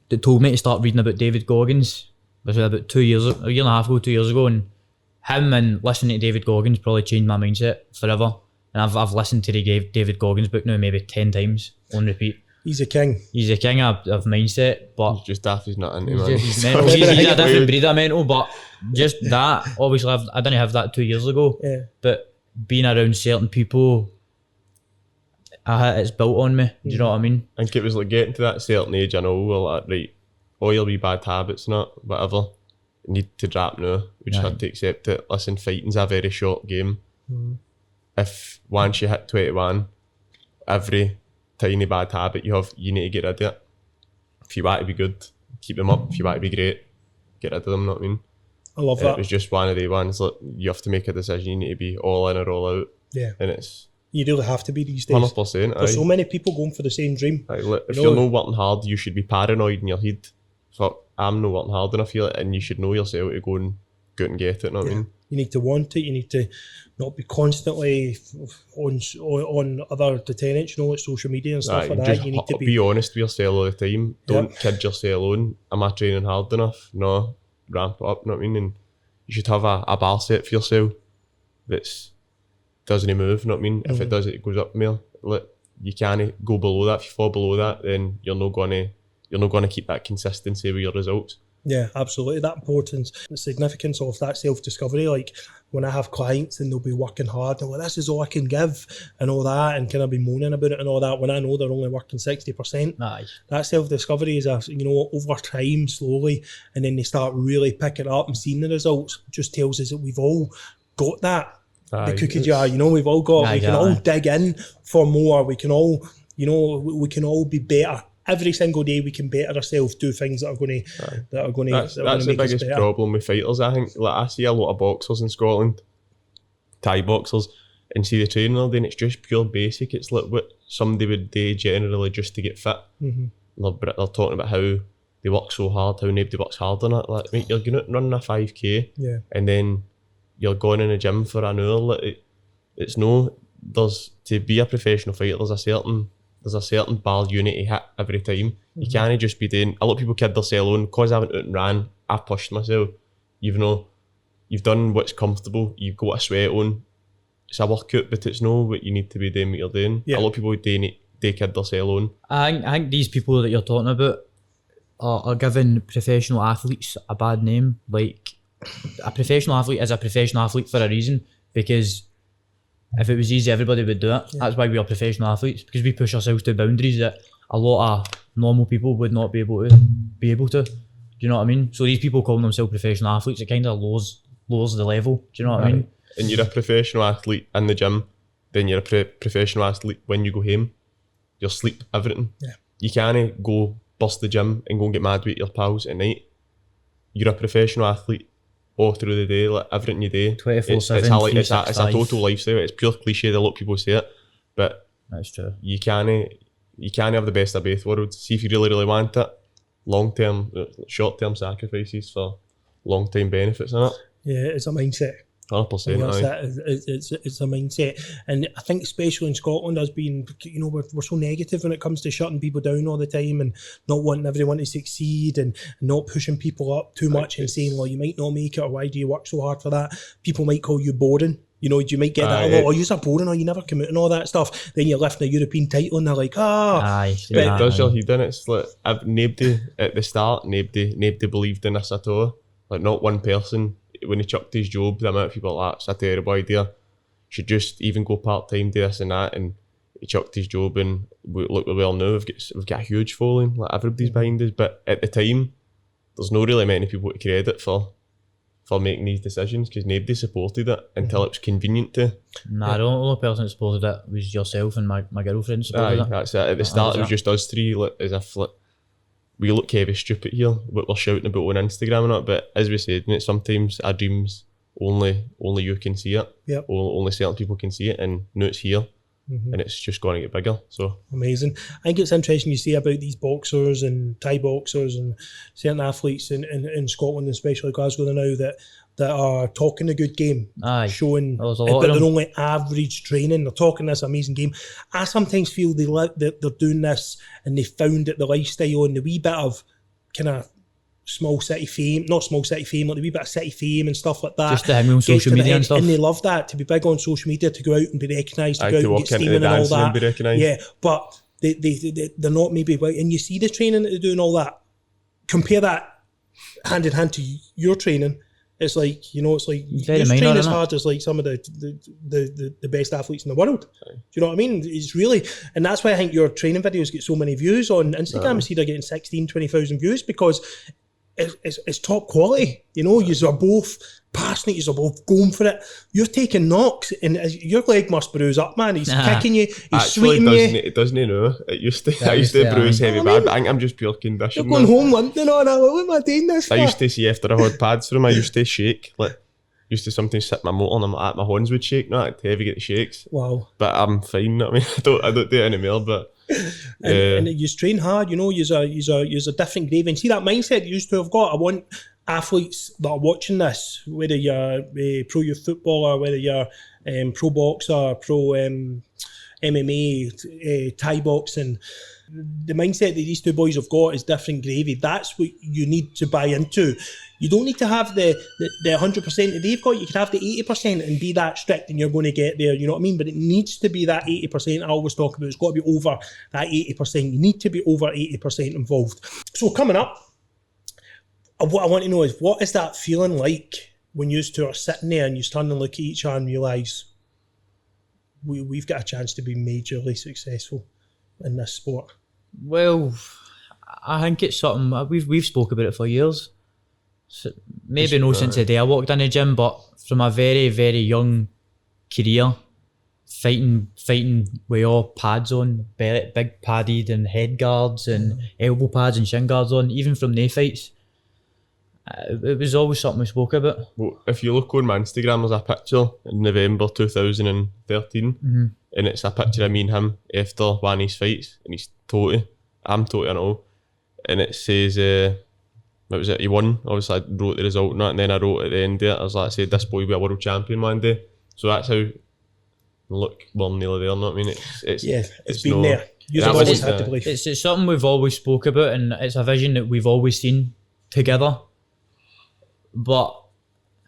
that told me to start reading about David Goggins. It was about a year and a half ago, 2 years ago, and him and listening to David Goggins probably changed my mindset forever. And I've listened to the David Goggins book now maybe 10 times on repeat. He's a king. He's a king of mindset, but He's just daft, he's not into, man. he's mental. He's a different breed of mental, but just that, obviously I didn't have that 2 years ago. Yeah. But being around certain people, it's built on me. Do you know what I mean? I think it was like getting to that certain age, I know, well, like, right, all your wee bad habits, not whatever, you need to drop now. We just had to accept it. Listen, fighting's a very short game. If once you hit 21, every tiny bad habit you have, you need to get rid of it. If you want to be good, keep them up. If you want to be great, get rid of them, know what I mean? I love that. It was just one of the ones, like, you have to make a decision, you need to be all in or all out. Yeah. And it's You really have to be these days. 100%. There's so many people going for the same dream. If you're not working hard, you should be paranoid in your head. So I'm not working hard enough here, and you should know yourself to go and get it, know what I mean? You need to want it. You need to not be constantly on other deterrents, like social media and stuff like that. Just You need to be honest with yourself all the time. Don't kid yourself on. Am I training hard enough? No, ramp it up, know what I mean? And you should have a bar set for yourself that's doesn't move, know what I mean? If it does, it goes up more. You can't go below that. If you fall below that, then you're not gonna keep that consistency with your results. Yeah, absolutely. That importance, the significance of that self-discovery. Like when I have clients and they'll be working hard and this is all I can give and all that, and kind of be moaning about it and all that when I know they're only working 60%. Aye. That self-discovery is over time, slowly, and then they start really picking it up and seeing the results. It just tells us that we've all got that. The cookie jar, we've all got. We can all dig in for more. We can all, we can all be better. Every single day we can better ourselves, do things that are going to That's the biggest problem with fighters, I think. Like, I see a lot of boxers in Scotland, Thai boxers, and see the training all day, and it's just pure basic. It's like what somebody would do generally just to get fit. They're talking about how they work so hard, how nobody works hard on it. Like, mate, you're going out running a 5k, and then you're going in the gym for an hour. Like, there's to be a professional fighter, there's a certain bar you need to hit every time. You can't just be doing. A lot of people kid themselves on because I went out and ran. I've pushed myself. You've done what's comfortable. You've got a sweat on. It's a workout, but it's not what you need to be doing. What you're doing. A lot of people they kid themselves on. I think these people that you're talking about are giving professional athletes a bad name. Like, a professional athlete is a professional athlete for a reason, because if it was easy, everybody would do it. That's why we are professional athletes, because we push ourselves to boundaries that a lot of normal people would not be able to. Do you know what I mean? So these people calling themselves professional athletes, it kind of lowers the level. Do you know what I mean? And you're a professional athlete in the gym, then you're a professional athlete when you go home. Your sleep, everything. Yeah. You can't go bust the gym and go and get mad with your pals at night. You're a professional athlete all through the day, like everything you do. 24/7, it's a total lifestyle. It's pure cliche, a lot of people say it, but that's true. You can't have the best of both worlds. See if you really, really want it, short-term sacrifices for long-term benefits, isn't it? Yeah, it's a mindset. 100%. It's a mindset, and I think especially in Scotland, as being, we're so negative when it comes to shutting people down all the time and not wanting everyone to succeed and not pushing people up too much and saying, well, you might not make it, or why do you work so hard for that? People might call you boring. You might get that a lot. You're boring, or you never come out and all that stuff. Then you're lifting a European title and they're like, it does your head in. It's like, nobody at the start, nobody believed in this at all. Like, not one person. When he chucked his job, the amount of people are like, that's a terrible idea. Should just even go part-time, do this and that. And he chucked his job and look where we are now. We've got a huge following, like everybody's behind us. But at the time, there's not really many people to credit for making these decisions because nobody supported it until it was convenient to. Nah, the only person that supported it was yourself and my girlfriend supported it. That's it. At the start, it was just us three, like, as if like, we look heavy stupid here, what we're shouting about on Instagram and that. But as we said, sometimes our dreams only you can see it. Yep. Only certain people can see it, and now it's here. And it's just going to get bigger. So amazing. I think it's interesting you say about these boxers and Thai boxers and certain athletes in Scotland, especially Glasgow now, that are talking a good game, showing but they're only average training. They're talking this amazing game. I sometimes feel they're doing this and they found it the lifestyle and the wee bit of kind of small city fame, not small city fame, like the wee bit of city fame and stuff like that. Just to hang on social media and stuff. And they love that, to be big on social media, to go out and be recognised, to go out and get steaming and all that. Be recognised. Yeah, but they're not maybe, and you see the training that they do and all that. Compare that hand in hand to your training. It's like, you train as hard as like some of the best athletes in the world. Do you know what I mean? It's really, and that's why I think your training videos get so many views on Instagram. I see they're getting 20,000 views because it's top quality. You're both passionate, you're both going for it. You're taking knocks and your leg must bruise up, man. He's kicking you, he's sweeping you. It doesn't now. It used to bruise heavy bad, but I think I'm just pure condition. You're going home limping on it. What am I doing this for? I used to see after I had pads for him, I used to shake. Like, used to sometimes sit my motor and my hands would shake. Not like heavy, get the shakes. Wow. But I'm fine. I mean, I don't do it anymore. But and you train hard. You're a different grave. And see that mindset you used to have got. I want athletes that are watching this, whether you're a pro youth footballer, whether you're pro boxer, pro MMA, Thai boxing, the mindset that these two boys have got is different gravy. That's what you need to buy into. You don't need to have the 100% that they've got. You could have the 80% and be that strict and you're going to get there, you know what I mean? But it needs to be that 80%. I always talk about it's got to be over that 80%. You need to be over 80% involved. So coming up, what I want to know is, what is that feeling like when you two are sitting there and you stand and look at each other and realise we've got a chance to be majorly successful in this sport? Well, I think it's something we've spoke about it for years. So maybe no since the day I walked in the gym, but from a very, very young career, fighting with all pads on, big padded and head guards and elbow pads and shin guards on, even from the fights. It was always something we spoke about. Well, if you look on my Instagram, there's a picture in November 2013, and it's a picture of me and him after one of his fights, and he's totally, I'm totally and all, and it says, what was it, he won. Obviously I wrote the result and that, and then I wrote at the end of it, I said, this boy will be a world champion one day. So that's how, look, we're nearly there, know what I mean? It's been there. You've always had to believe. It's something we've always spoke about, and it's a vision that we've always seen together. But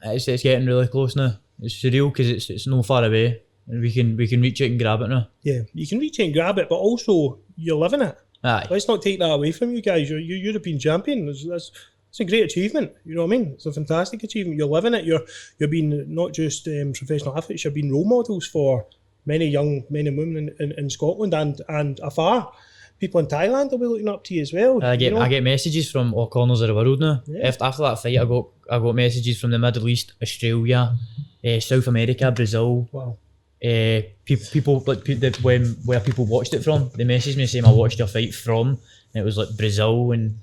it's getting really close now. It's surreal because it's no far away, and we can reach it and grab it now. Yeah, you can reach it and grab it, but also you're living it. Aye. Let's not take that away from you guys. You're European champion. That's a great achievement. You know what I mean? It's a fantastic achievement. You're living it. You're being not just professional athletes. You're being role models for many young men and women in Scotland and afar. People in Thailand will be looking up to you as well. I get messages from all corners of the world now. Yeah. After that fight, I got messages from the Middle East, Australia, South America, Brazil. Wow. People like where people watched it from. They messaged me saying I watched your fight from, and it was like Brazil and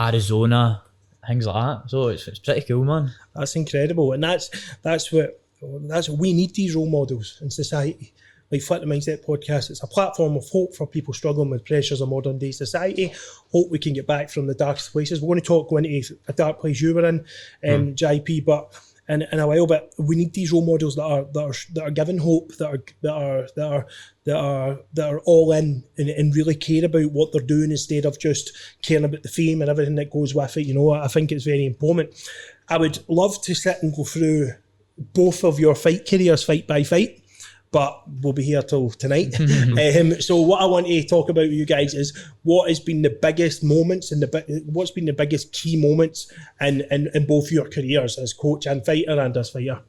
Arizona, things like that. So it's pretty cool, man. That's incredible, and that's what we need, these role models in society. Like Flip the Mindset podcast, it's a platform of hope for people struggling with pressures of modern day society. Hope we can get back from the darkest places. We're going to go into a dark place you were in, JP, but in a while. But we need these role models that are giving hope, that are all in and really care about what they're doing instead of just caring about the fame and everything that goes with it. You know, I think it's very important. I would love to sit and go through both of your fight careers, fight by fight, but we'll be here till tonight. So what I want to talk about with you guys is what has been the biggest moments and what's been the biggest key moments in both your careers as coach and fighter and as fighter.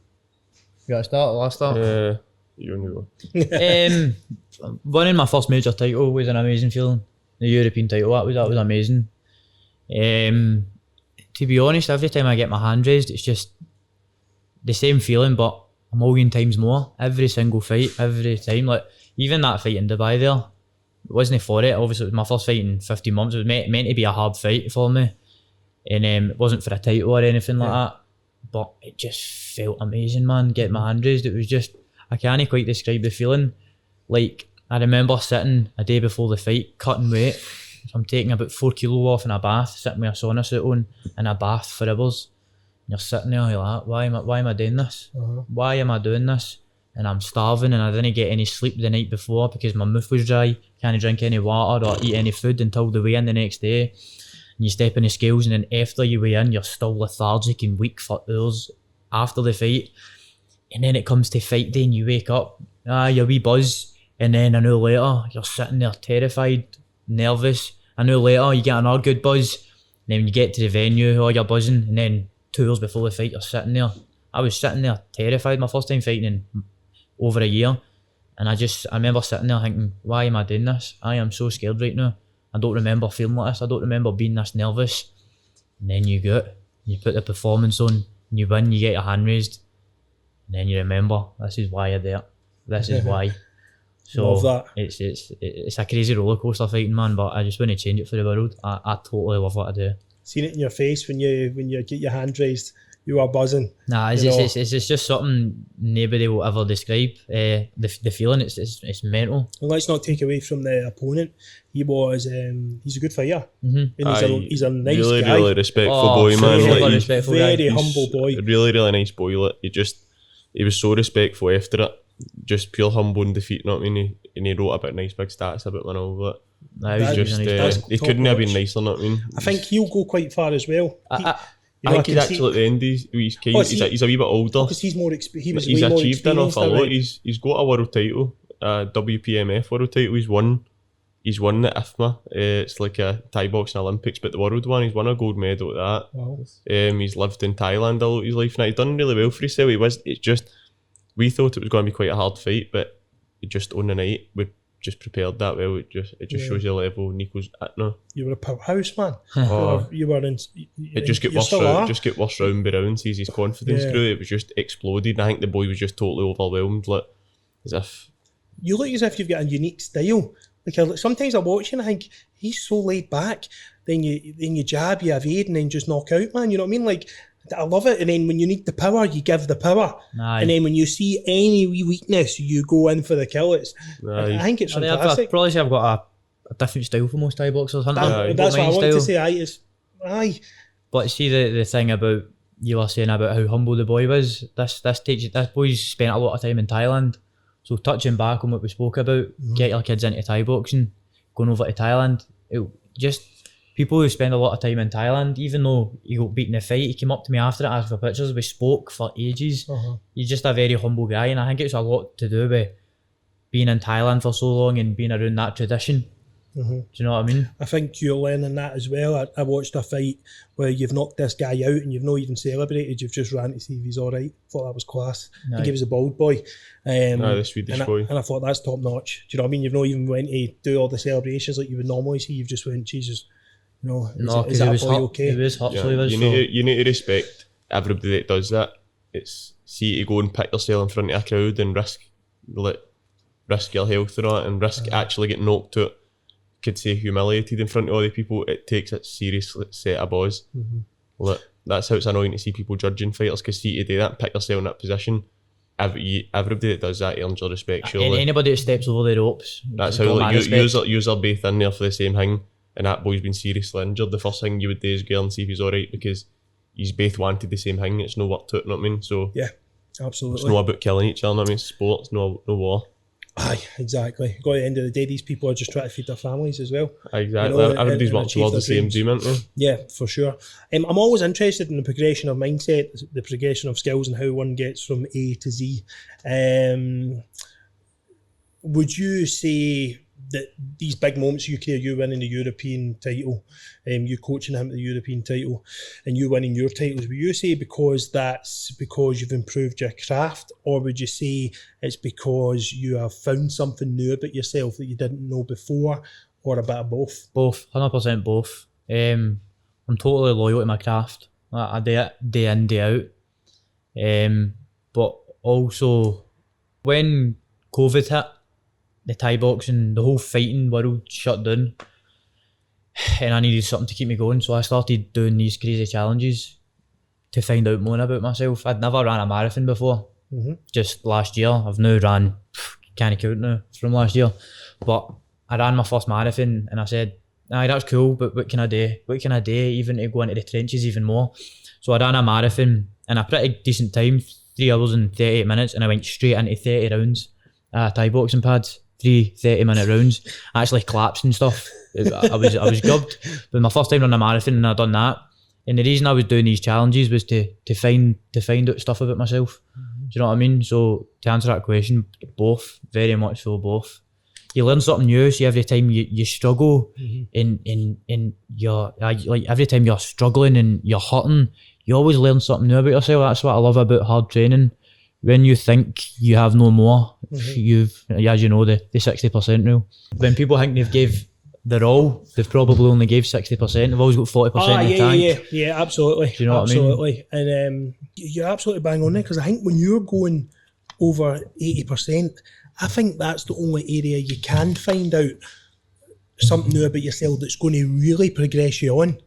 You got to start? I'll start. You know. Winning my first major title was an amazing feeling. The European title, that was amazing. To be honest, every time I get my hand raised, it's just the same feeling, but a million times more. Every single fight, every time. Like even that fight in Dubai there, it wasn't for it. Obviously, it was my first fight in 15 months. It was meant to be a hard fight for me, and it wasn't for a title or anything like that. But it just felt amazing, man. Getting my hand raised, it was just, I can't quite describe the feeling. Like I remember sitting a day before the fight, cutting weight. So I'm taking about 4 kilo off in a bath, sitting with a sauna suit on in a bath for hours. And you're sitting there, you're like, why am I doing this? Why am I doing this? And I'm starving and I didn't get any sleep the night before because my mouth was dry. Can't drink any water or eat any food until the weigh-in the next day. And you step in the scales and then after you weigh in, you're still lethargic and weak for hours after the fight. And then it comes to fight day and you wake up, you're wee buzz. And then an hour later, you're sitting there terrified, nervous. An hour later, you get another good buzz. And then when you get to the venue, you're buzzing. And then 2 hours before the fight, you're sitting there. I was sitting there terrified, my first time fighting in over a year. And I remember sitting there thinking, why am I doing this? I am so scared right now. I don't remember feeling like this. I don't remember being this nervous. And then you put the performance on, and you win, you get your hand raised. And then you remember, this is why you're there. This is why. So love that. It's a crazy roller coaster fighting, man, but I just wouldn't change it for the world. I totally love what I do. Seen it in your face when you get your hand raised, you are buzzing. Nah, it's just something nobody will ever describe. The feeling, it's mental. And let's not take away from the opponent. He's a good fighter. Mm-hmm. And he's a nice really, guy. Really respectful boy, man. Really like, respectful very guy. humble boy. Really, really nice boy. Like, he was so respectful after it. Just pure humble and defeat, you know what I mean? And he wrote about nice big stats about man all that. He couldn't have been nicer, you know what I mean? I think he'll go quite far as well. I think he's actually at the end. He's a wee bit older. Because he's more experienced. He's achieved enough a lot. He's got a world title, WPMF world title. He's won the IFMA. It's like a Thai boxing Olympics, but the world one. He's won a gold medal at that. Wow. He's lived in Thailand all his life now. He's done really well for himself. It's just, we thought it was going to be quite a hard fight, but just on the night we just prepared that well. It just shows you the level Nico's at now. You were a powerhouse, man. You were in. It just get worse round by round. Sees his confidence grew. It was just exploded. I think the boy was just totally overwhelmed, like as if. You look as if you've got a unique style. Like sometimes I watch and I think he's so laid back. Then you jab, you evade, and then just knock out, man. You know what I mean? Like. I love it, and then when you need the power, you give the power. Aye. And then when you see any wee weakness, you go in for the kill. I think it's fantastic. I've got a different style for most Thai boxers. That's what I want to say. Aye. But see the thing about you were saying about how humble the boy was. This boy's spent a lot of time in Thailand. So touching back on what we spoke about, get your kids into Thai boxing, going over to Thailand. People who spend a lot of time in Thailand, even though he got beaten in the fight, he came up to me after it, asked for pictures, we spoke for ages. He's just a very humble guy, and I think it's a lot to do with being in Thailand for so long and being around that tradition. Do you know what I mean? I think you're learning that as well. I watched a fight where you've knocked this guy out and you've not even celebrated, you've just ran to see if he's alright. Thought that was class. I think he was a bald boy. The Swedish boy. And I thought that's top notch. Do you know what I mean? You've not even went to do all the celebrations like you would normally see, you've just went, Jesus. Is that boy okay? He was hurt, you need to respect everybody that does that. To go and pick yourself in front of a crowd and risk your health or that, and risk actually getting knocked out, could say humiliated in front of other people. It takes a serious set of balls. That's how it's annoying to see people judging fighters, because to do that and pick yourself in that position, everybody that does that earns your respect. Surely anybody that steps over the ropes, that's how you're both in there for the same thing. And that boy's been seriously injured. The first thing you would do is go and see if he's alright, because he's both wanted the same thing. It's no work to it, you know what I mean? So yeah, absolutely. It's not about killing each other, you know what I mean? It's sport, it's no war. Aye, exactly. At the end of the day, these people are just trying to feed their families as well. Exactly. Everybody's working towards the same dream, aren't they? Yeah, for sure. I'm always interested in the progression of mindset, the progression of skills, and how one gets from A to Z. Would you say these big moments you care, you winning the European title, you coaching him to the European title, and you winning your titles, would you say because you've improved your craft, or would you say it's because you have found something new about yourself that you didn't know before, or a bit of both? Both, 100% both. I'm totally loyal to my craft. I do it day in, day out. But also, when COVID hit, the Thai boxing, the whole fighting world shut down, and I needed something to keep me going, so I started doing these crazy challenges to find out more about myself. I'd never ran a marathon before, just last year. I've now ran, can't count now, from last year, but I ran my first marathon and I said, aye, that's cool, but what can I do? What can I do even to go into the trenches even more? So I ran a marathon in a pretty decent time, 3 hours and 38 minutes, and I went straight into 30 rounds, Thai boxing pads. 3 30-minute rounds. I actually collapsed and stuff. I was gubbed. But my first time running a marathon, and I done that. And the reason I was doing these challenges was to find out stuff about myself. Do you know what I mean? So to answer that question, both, very much so, both. You learn something new. So every time you struggle, in your like every time you're struggling and you're hurting, you always learn something new about yourself. That's what I love about hard training. When you think you have no more, you've, as you know, the 60% rule. When people think they've gave their all, they've probably only gave 60%. They've always got 40% in the tank. Yeah, absolutely. Do you know absolutely. what I mean? And you're absolutely bang on there, because I think when you're going over 80%, I think that's the only area you can find out something new about yourself that's going to really progress you on,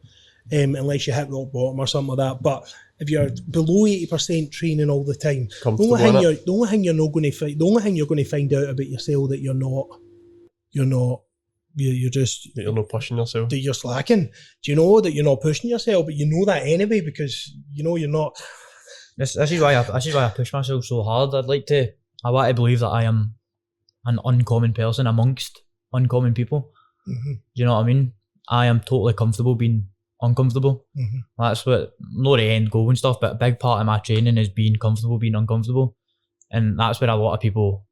unless you hit rock bottom or something like that. But if you're below 80% training all the time, the only thing you're going to find out about yourself that you're not pushing yourself. That you're slacking. Do you know that you're not pushing yourself? But you know that anyway, because you know you're not. This is why I push myself so hard. I want to believe that I am an uncommon person amongst uncommon people. Do you know what I mean? I am totally comfortable being uncomfortable. That's what, not the end goal and stuff, but a big part of my training is being comfortable, being uncomfortable, and that's where a lot of people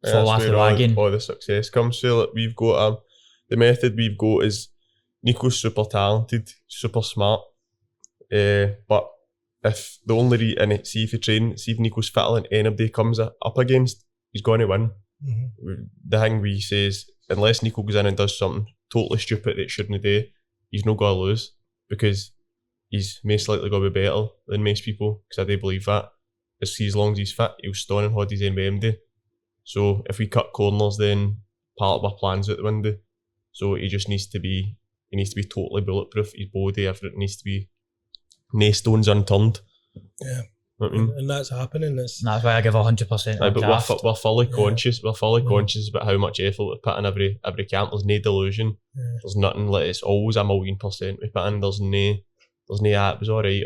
fall off the wagon. All the success comes. So like, we've got the method we've got is Nico's super talented, super smart, but if the only see if Nico's fitter than anybody comes up against, he's going to win. The thing we say is, unless Nico goes in and does something totally stupid that he shouldn't do, he's not going to lose, because he's most likely going to be better than most people, because I do believe that. As long as he's fit, he'll stun and hold his MMD. So if we cut corners, then part of our plan's out the window. So he needs to be totally bulletproof. His body, everything needs to be no stones unturned. Yeah. You know what I mean? And that's happening. That's why I give 100%. But we're fully conscious. We're fully conscious about how much effort we put in every camp. There's no delusion. There's nothing like, it's always 1,000,000% we put in. There's no it was alright.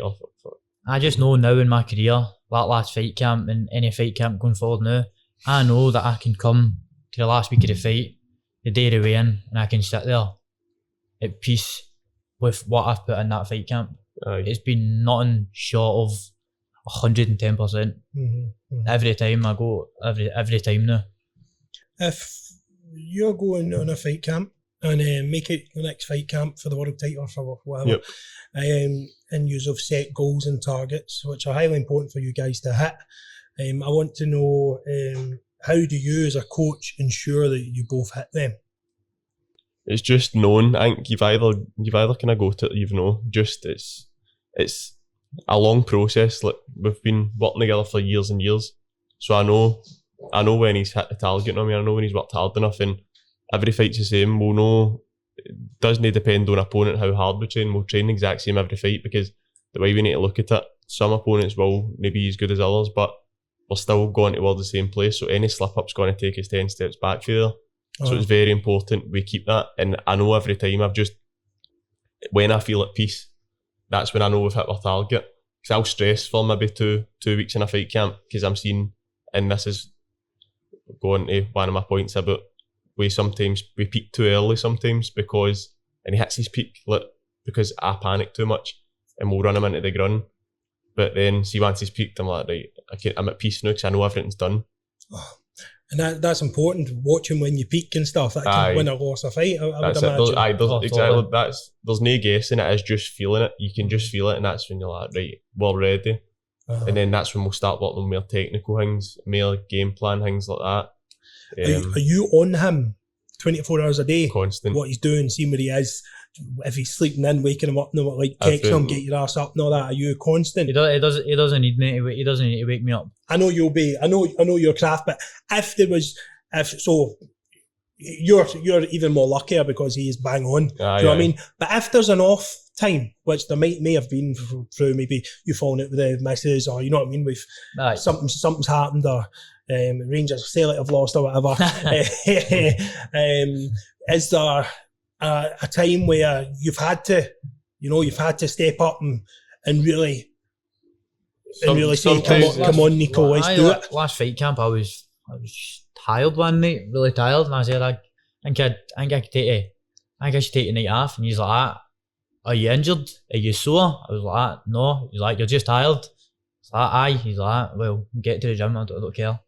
I just know now in my career, that last fight camp and any fight camp going forward now, I know that I can come to the last week of the fight, the day of the weigh-in, and I can sit there at peace with what I've put in that fight camp. It's been nothing short of 110%. Every time I go, every time now. If you're going on a fight camp and make it the next fight camp for the world title or for whatever, and you have set goals and targets, which are highly important for you guys to hit. I want to know, how do you as a coach ensure that you both hit them? It's just known. I think you've either kind of go to it, just it's a long process. Like, we've been working together for years and years, so I know when he's hit the target. I know when he's worked hard enough, and every fight's the same. We'll know. It doesn't depend on opponent how hard we train. We'll train the exact same every fight, because the way we need to look at it, some opponents will maybe as good as others, but we're still going towards the same place. So any slip up's going to take us 10 steps back for there. So it's very important we keep that. And I know every time when I feel at peace, that's when I know we've hit our target. Because I'll stress for maybe two weeks in a fight camp, because I'm seeing, and this is going to one of my points about, we peak too early sometimes, and he hits his peak because I panic too much, and we'll run him into the ground. But then, see, once he's peaked, I'm like, right, I'm at peace now, because I know everything's done. And that's important, watching when you peak and stuff. That can Aye. win or loss a fight, I would That's it. imagine. Exactly. There's no guessing it. Is just feeling it. You can just feel it, and that's when you're like, right, we're ready. And then that's when we'll start working on more technical things, more game plan things like that. Are you on him 24 hours a day? Constant. What he's doing, seeing where he is, if he's sleeping in, waking him up, like texting him, get your ass up and all that. Are you constant? He doesn't need me. He doesn't need to wake me up. I know you'll be. I know your craft, but you're even more luckier because he is bang on. Do you know what I mean? But if there's an off time, which there may have been through maybe you falling out with the missus, or you know what I mean, with something's happened, or Rangers Celtic have lost or whatever. Is there a time where you've had to step up and really say, come on, Nico, let's do it. Last fight camp, I was tired one night, really tired, and I said, I think I should take the night off. And he's like, are you injured? Are you sore? I was like, no. He's like, you're just tired. It's like, aye. He's like, well, get to the gym. I don't care.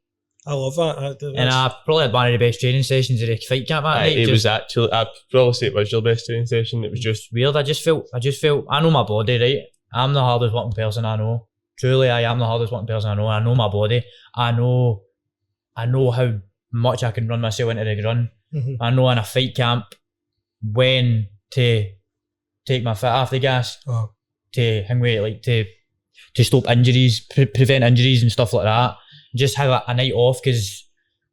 I love that. And I probably had one of the best training sessions of the fight camp that night. It was actually, I'd probably say it was your best training session. It was just weird. I just felt, I know my body, right? I'm the hardest working person I know. Truly, I am the hardest working person I know. I know my body. I know how much I can run myself into the ground. I know in a fight camp when to take my foot off the gas, to hang with, like to stop injuries, prevent injuries and stuff like that. Just have a night off, because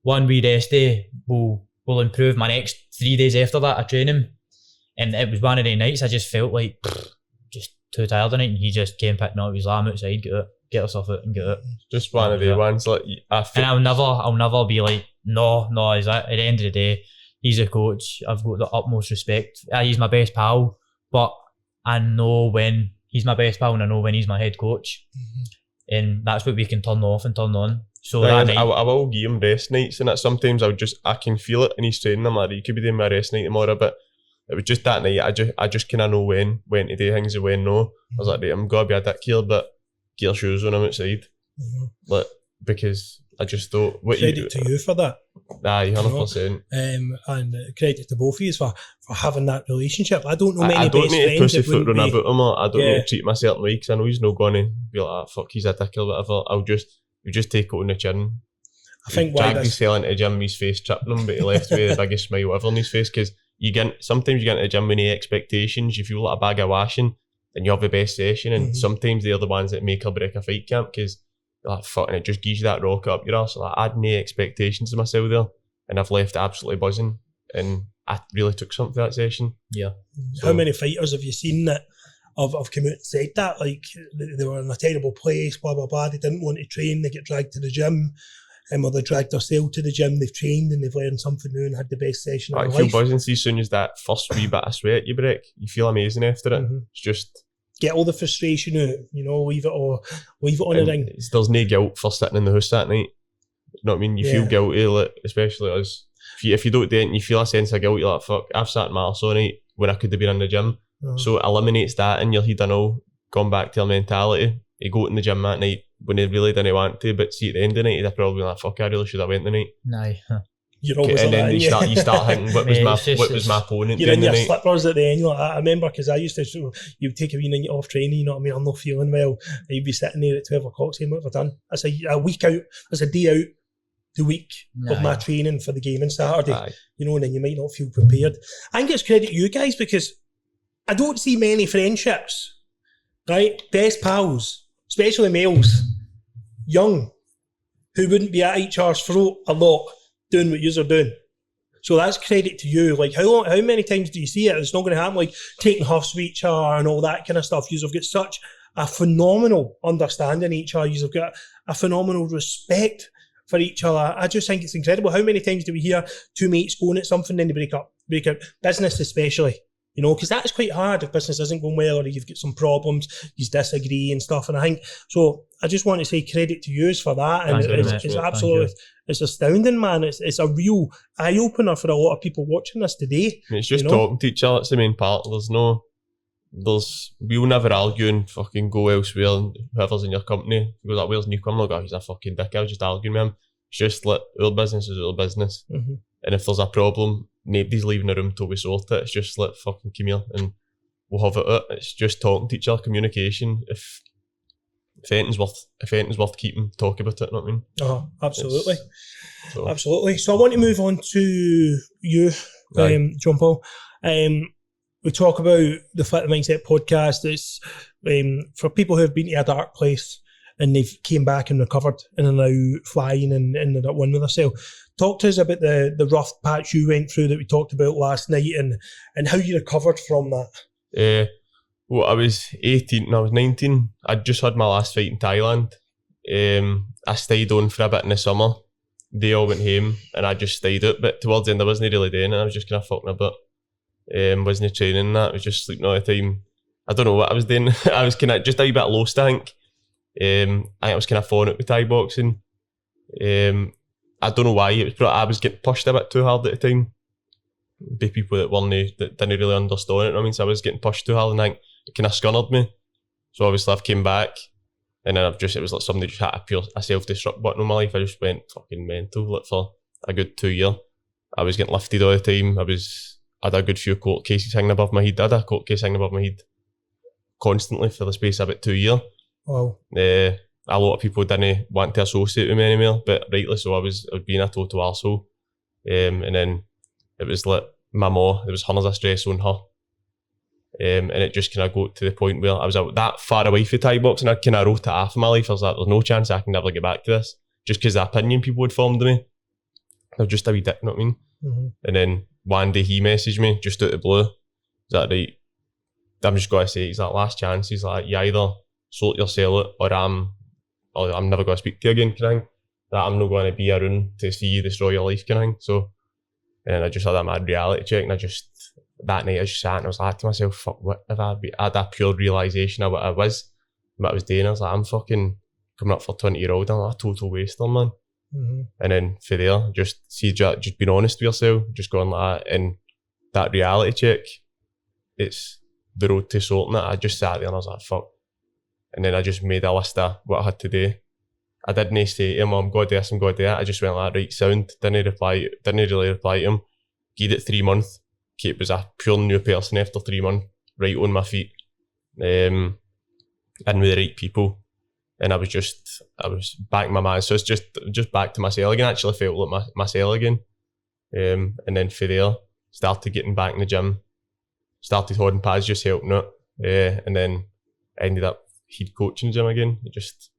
1 wee rest day will improve my next 3 days after that of training. And it was one of the nights I just felt like just too tired of it, and he just came picked me up. He's like, I'm outside, get yourself out and get out. Just one of the ones like and I'll never be like, no, he's like, at the end of the day, he's a coach. I've got the utmost respect. He's my best pal, but I know when he's my best pal and I know when he's my head coach. And that's what we can turn off and turn on. So that night, I will give him rest nights, and that sometimes I can feel it in his training. I'm like, you could be doing my rest night tomorrow, but it was just that night. I just kind of know when to do things and when no. I was like, right, I'm gonna be a dick here, but gear shoes when I'm outside, like, because I just thought. Credit to you for that. Aye, 100%. And credit to both of you for having that relationship. I don't know many I don't best need to friends pussyfoot run be. about him, or I don't need to treat myself way, because I know he's not going to be like, fuck, he's a dick or whatever. You just take it on the chin. I think why dragged his tail into the gym, his face tripping him, but he left with the biggest smile ever on his face, because sometimes you get into the gym with no expectations, you feel like a bag of washing, and you have the best session, and sometimes they're the ones that make or break a fight camp, because you're like, fuck, and it just gives you that rocket up your arse. Like, I had no expectations of myself there, and I've left absolutely buzzing, and I really took something for that session. Yeah. So, how many fighters have you seen that have come out and said that? Like, they were in a terrible place, blah, blah, blah, they didn't want to train, they get dragged to the gym, or they dragged themselves to the gym, they've trained and they've learned something new and had the best session of their life. I feel buzzing, see, as soon as that first wee bit of sweat you break, you feel amazing after it. It's just... get all the frustration out, leave it on the ring. There's no guilt for sitting in the house that night. You know what I mean? You feel guilty, like, especially us. If you don't do it, you feel a sense of guilt. You're like, fuck, I've sat in my arse all night when I could have been in the gym. So it eliminates that in your head and all, gone back to your mentality. You go in the gym that night when they really didn't want to, but see, at the end of the night, they're probably like, fuck, I really should have went tonight. Aye. You're always and like then that, you start thinking, what was my opponent you're doing in your tonight? slippers at the end. Like, I remember, because I used to, you'd take a wee night off training, you know what I mean, I'm not feeling well, and you'd be sitting there at 12 o'clock saying, what have I done? That's a week out, that's a day out the week of my training for the game on Saturday, and then you might not feel prepared. I think it's credit to you guys, because I don't see many friendships, right? Best pals, especially males, young, who wouldn't be at each other's throat a lot doing what yous are doing. So that's credit to you. Like, how many times do you see it? It's not going to happen, like taking huffs with each other and all that kind of stuff. Yous have got such a phenomenal understanding of each other. Yous have got a phenomenal respect for each other. I just think it's incredible. How many times do we hear two mates going at something, then they break up? Business especially. Because that's quite hard if business isn't going well, or you've got some problems, you disagree and stuff. And I think, so I just want to say credit to you for that. And it's absolutely, it's astounding, man. It's a real eye-opener for a lot of people watching this today. It's just talking to each other, that's the main part. We'll never argue and fucking go elsewhere, and whoever's in your company, he goes like, where's Nico? I'm like, oh, he's a fucking dick, I was just arguing with him. It's just like, our business is our business. Mm-hmm. And if there's a problem, nobody's leaving the room till we sort it. It's just like, fucking come here and we'll have it out. It's just talking to each other, communication. If anything's worth keeping, talk about it, you know what I mean? Oh, absolutely. So. Absolutely. So I want to move on to you, John Paul. We talk about the Flip the Mindset podcast. It's for people who have been to a dark place and they've came back and recovered and are now flying and ended up winning with themselves. Talk to us about the rough patch you went through that we talked about last night and how you recovered from that. Well, I was 18 and I was 19. I'd just had my last fight in Thailand. I stayed on for a bit in the summer. They all went home and I just stayed out. But towards the end, I wasn't really doing it. I was just kind of fucking about. Wasn't training and that. I was just sleeping all the time. I don't know what I was doing. I was kind of just a wee bit lost, I think. I was kind of falling out with Thai boxing. I don't know why. It was, I was getting pushed a bit too hard at the time by people that didn't really understand it. You know what I mean? So I was getting pushed too hard and I think it kind of scunnered me. So obviously I've came back and then it was like somebody just had a self-destruct button in my life. I just went fucking mental like for a good 2 years. I was getting lifted all the time. I had a good few court cases hanging above my head. I had a court case hanging above my head constantly for the space of about 2 years. Wow. A lot of people didn't want to associate with me anymore, but rightly so. I was being a total arsehole. And then it was like my mom, there was hundreds of stress on her. And it just kind of got to the point where I was that far away from Thai boxing. I kind of wrote it off in my life. I was like, there's no chance I can never get back to this. Just because the opinion people had formed of me. They're just a wee dick, you know what I mean? Mm-hmm. And then one day he messaged me just out of the blue. Is that right? I'm just going to say, he's like, last chance. He's like, you either sort yourself out or I'm never going to speak to you again, kind of thing. That I'm not going to be around to see you destroy your life, kind of thing. So, and I just had that mad reality check and that night I just sat and I was like to myself, fuck, what have I had a pure realisation of what I was doing. I was like, I'm fucking coming up for 20-year-old, I'm like a total waster, man. Mm-hmm. And then for there, just being honest with yourself, just going like that, and that reality check, it's the road to sorting it. I just sat there and I was like, fuck. And then I just made a list of what I had to do. I didn't say to him, I'm going to do this, I'm going to do that. I just went like, right, sound, didn't really reply to him. Gave it 3 months. Kate was a pure new person after 3 months, right on my feet, and with the right people. And I was back in my mind. So it's just back to myself again. I actually felt like myself again. And then for there, started getting back in the gym, started holding pads, just helping out. And then I ended up head coaching the gym again. It just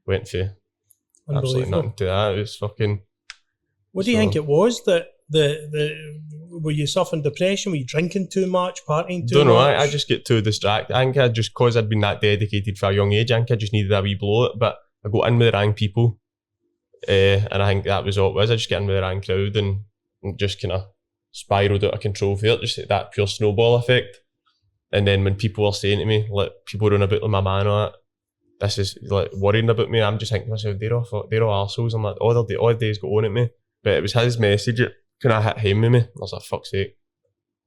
went for absolutely nothing to that. It was fucking... What do you think it was that were you suffering depression? Were you drinking too much, partying too much? Don't know, I just get too distracted. I think because I'd been that dedicated for a young age, I think I just needed a wee blow it. But I got in with the wrong people, and I think that was all it was. I just got in with the wrong crowd and just kind of spiraled out of control for it, just that pure snowball effect. And then when people were saying to me, like people running about like my man or that, this is like worrying about me, I'm just thinking to myself, they're all arseholes. I'm like, all the days got on at me. But it was his message that kind of hit home with me. I was like, fuck's sake.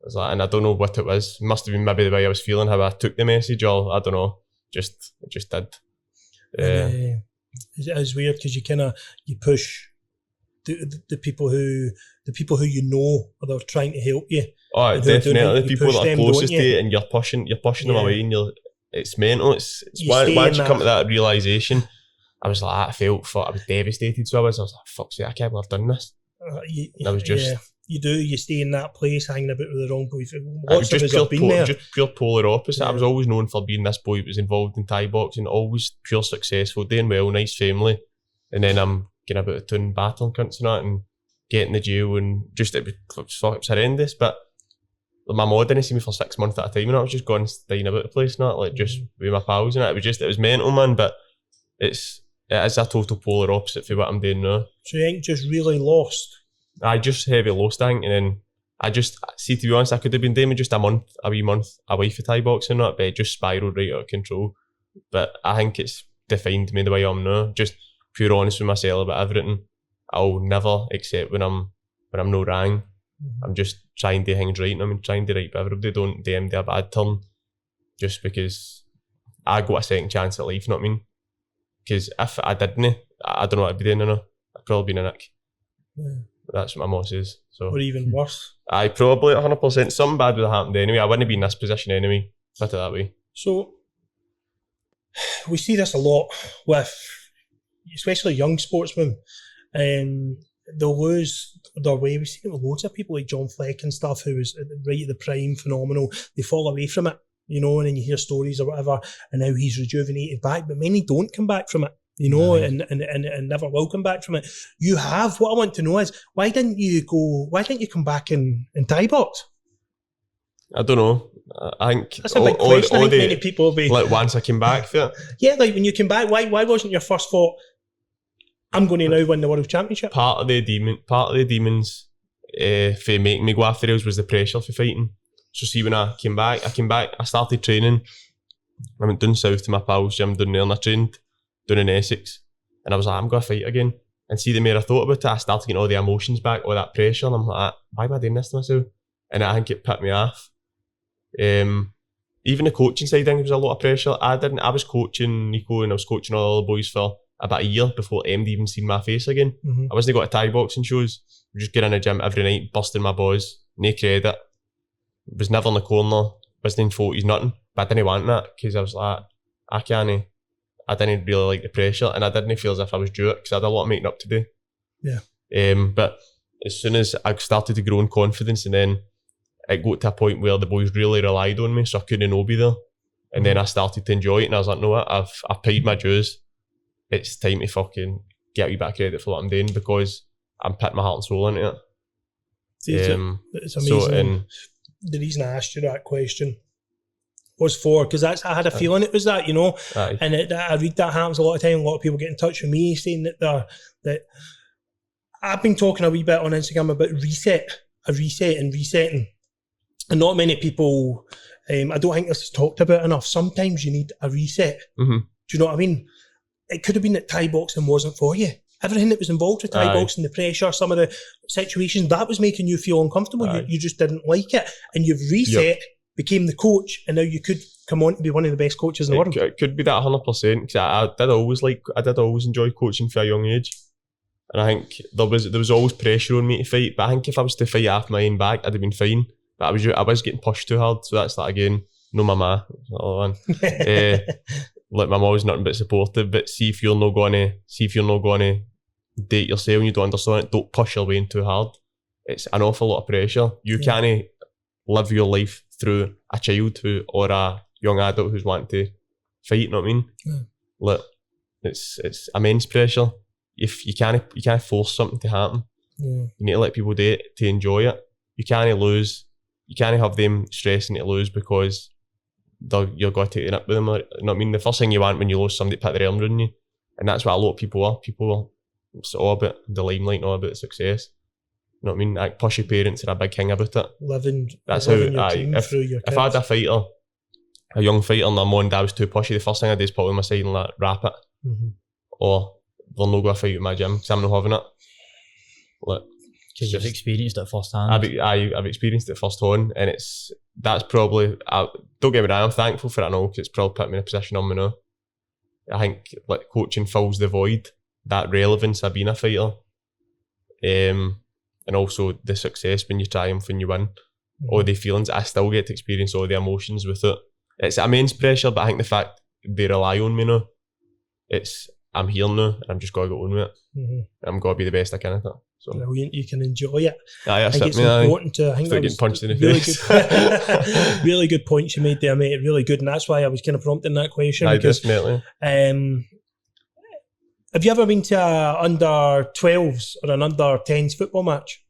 I was like, and I don't know what it was. It must have been maybe the way I was feeling, how I took the message, or I don't know. It just did. It's weird because you push the people who you know are they're trying to help you. Oh, definitely. The people that are closest to you, and you're pushing them away, and it's mental. It's once you come to that realisation, I was like, I was devastated. So I was like, fuck's sake, I can't believe I've done this. I was just... You stay in that place hanging about with the wrong boy. Just pure polar opposite. Yeah. I was always known for being this boy that was involved in Thai boxing, always pure successful, doing well, nice family. And then I'm getting about a ton battling cunts and that and getting the jail and just, it was horrendous. But my mum didn't see me for 6 months at a time and I was just going staying about the place and that, like just with my pals and that. It was mental, man, but it is a total polar opposite for what I'm doing now. So you ain't just really lost? I just heavy lost, I think, and then I just, see, to be honest, I could have been doing just a wee month away for Thai boxing, not, but it just spiraled right out of control. But I think it's defined me the way I am now, just pure honest with myself about everything. I'll never accept when I'm no wrong. Mm-hmm. I'm just trying to do things right, and I'm trying to right by everybody, don't do a bad turn, just because I got a second chance at life, you know what I mean? Because if I didn't, I don't know what I'd be doing now. I'd probably been a Nick. Yeah. That's what my mum says. So. Or even worse. I probably 100%. Something bad would have happened anyway. I wouldn't be in this position anyway. Put it that way. So we see this a lot with, especially young sportsmen. They'll lose their way. We've seen it with loads of people like John Fleck and stuff, who was right at the prime, phenomenal. They fall away from it, and then you hear stories or whatever, and now he's rejuvenated back, but many don't come back from it, and never will come back from it. You have. What I want to know is, why didn't you come back in Thai box? I don't know. I think that's a big question. I think many people will be like, once I came back for it. Yeah, like when you came back, why wasn't your first thought, I'm going to now win the World Championship? Part of the demons for making me go after rails was the pressure for fighting. So see, when I came back, I started training. I went down south to my pals' gym down there, and I trained down in Essex. And I was like, I'm going to fight again. And see, the more I thought about it, I started getting all the emotions back, all that pressure, and I'm like, why am I doing this to myself? And I think it put me off. Even the coaching side, I think there was a lot of pressure. I was coaching Nico, and I was coaching all the other boys for about a year before MD even seen my face again. Mm-hmm. I wasn't got to Thai boxing shows. We just get in the gym every night, busting my balls, no credit. Was never in the corner, wasn't in 40s, nothing. But I didn't want that, because I was like, I didn't really like the pressure, and I didn't feel as if I was due it, because I had a lot of making up to do. Yeah. But as soon as I started to grow in confidence, and then it got to a point where the boys really relied on me, so I couldn't not be there. And then I started to enjoy it, and I was like, no, I've paid my dues. It's time to fucking get a wee bit of credit for what I'm doing, because I'm putting my heart and soul into it. It's amazing. The reason I asked you that question was because I had a feeling it was that, Aye. And I read that happens a lot of time. A lot of people get in touch with me saying that I've been talking a wee bit on Instagram about resetting. And not many people, I don't think this is talked about enough. Sometimes you need a reset. Mm-hmm. Do you know what I mean? It could have been that Thai boxing wasn't for you. Everything that was involved with Thai boxing, the pressure, some of the situations, that was making you feel uncomfortable. You just didn't like it. And you've reset, became the coach, and now you could come on to be one of the best coaches in the world. It could be that 100%, because I did always enjoy coaching for a young age. And I think there was always pressure on me to fight. But I think if I was to fight off my own back, I'd have been fine. But I was getting pushed too hard. So that's that again. No, my ma. Like, my mum was nothing but supportive. But see if you're not going to date yourself and you don't understand it, don't push your way in too hard. It's an awful lot of pressure. You can't live your life through a child or a young adult who's wanting to fight. You know what I mean? Yeah. Look, it's immense pressure. If you can't force something to happen. Yeah. You need to let people do it to enjoy it. You can't lose. You can't have them stressing to lose because you're going to take it up with them. You know what I mean? The first thing you want when you lose somebody to put their arms around you, and that's what a lot of people are. It's all about the limelight and all about success. You know what I mean? Like, pushy parents are a big thing about it. That's how your dream through your kids. If I had a young fighter, and their mum and dad was too pushy, the first thing I do is put them aside and like, wrap it. Mm-hmm. Or they'll not go to fight at my gym because I'm not having it. Because you've experienced it firsthand. I've experienced it firsthand, and that's probably, don't get me wrong, I'm thankful for it now, because it's probably put me in a position I'm in now. I think like coaching fills the void, that relevance of being a fighter, and also the success when you triumph, when you win, all the feelings. I still get to experience all the emotions with it. It's immense pressure, but I think the fact they rely on me now, I'm here now, and I'm just got to go on with it. Mm-hmm. I'm got to be the best I can at it. So brilliant, you can enjoy it. I think it's important to. I think that getting punched in the really face. Good, really good points you made there, mate. Really good, and that's why I was kind of prompting that question. Because, definitely. Have you ever been to an under 12s or an under 10s football match?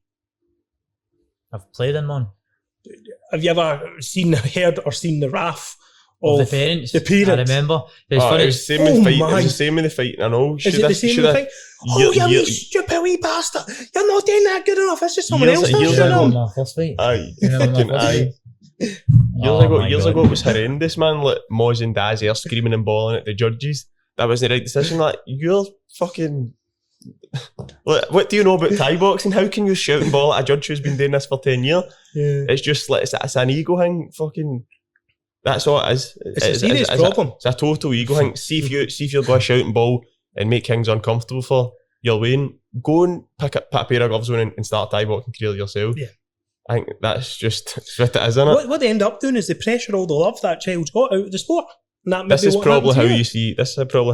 I've played in one. Have you ever heard or seen the RAF of the parents? The parents. I remember. It's funny. It was the same with fighting. It was the same with the fighting. I know. Is it the same with the fighting? Oh, you wee stupid wee bastard! You're not doing that good enough. This is someone else. Years ago, my first fight. Years ago, it was horrendous, man. Like Moz and Daz are screaming and bawling at the judges. That wasn't the right decision. Like, you're fucking. Like, what do you know about Thai boxing? How can you shout and bawl at a judge who's been doing this for 10 years? Yeah. It's just like it's an ego thing. Fucking. That's all it is. It's a serious problem. It's a total ego thing. See if you're going to shout and bawl and make things uncomfortable for you're weighing, go and put a pair of gloves on and start Thai boxing career yourself. Yeah. I think that's just what it is, isn't it? What they end up doing is they pressure all the love that child's got out of the sport. And that This is probably how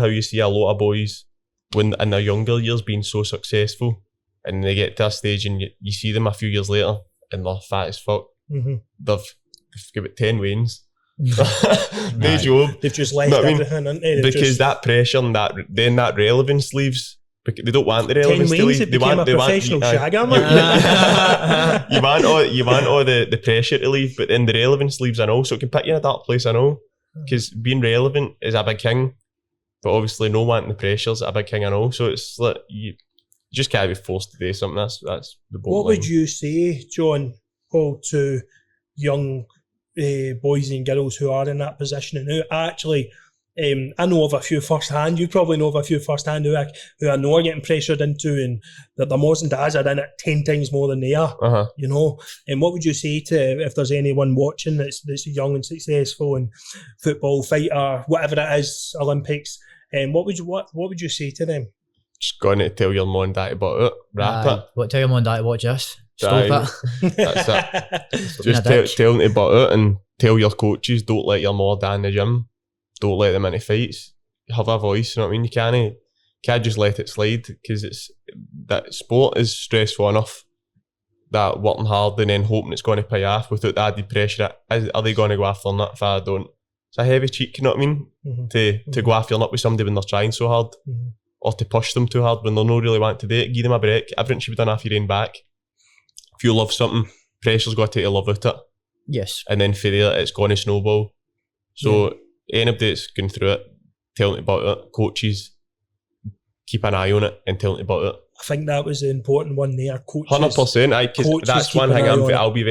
you see a lot of boys when in their younger years being so successful, and they get to a stage and you see them a few years later and they're fat as fuck. Mm-hmm. They've got 10 wins. No job. They've just left everything, haven't they? Because that pressure and that relevance leaves. They don't want the relevance 10 to wins, leave. it became a professional shagger, man. You want all the pressure to leave, but then the relevance leaves and all, so it can put you in a dark place, I know. Because being relevant is a big thing, but obviously no wanting the pressures a big thing, I know. So it's like you just can't be forced to do something. That's the bottom What line. would you say, John Paul, to young boys and girls who are in that position and who actually, I know of a few firsthand, you probably know of a few firsthand who I know are getting pressured into, and that their mums and dads are in it 10 times more than they are, you know? And what would you say to, if there's anyone watching that's young and successful in football, fighter, whatever it is, Olympics, what would you say to them? Just going to tell your mum and dad about it, wrap it. What, tell your mum and dad to watch this? Stop it. That's it. Just tell them about it, and tell your coaches, don't let your mum or dad in the gym. Don't let them into fights. Have a voice, you know what I mean? You can't just let it slide, because that sport is stressful enough. That working hard and then hoping it's going to pay off without the added pressure. Are they going to go after nut if I don't? It's a heavy cheek, you know what I mean? Mm-hmm. To go after your nut with somebody when they're trying so hard, or to push them too hard when they're not really wanting to do it. Give them a break. Everything should be done off your own back. If you love something, pressure's got to take a love out it. Yes. And then for there, it's going to snowball. So anybody that's going through it, tell them about it. Coaches, keep an eye on it and tell them about it. I think that was the important one there. Coaches, 100%. Because that's one thing I'll be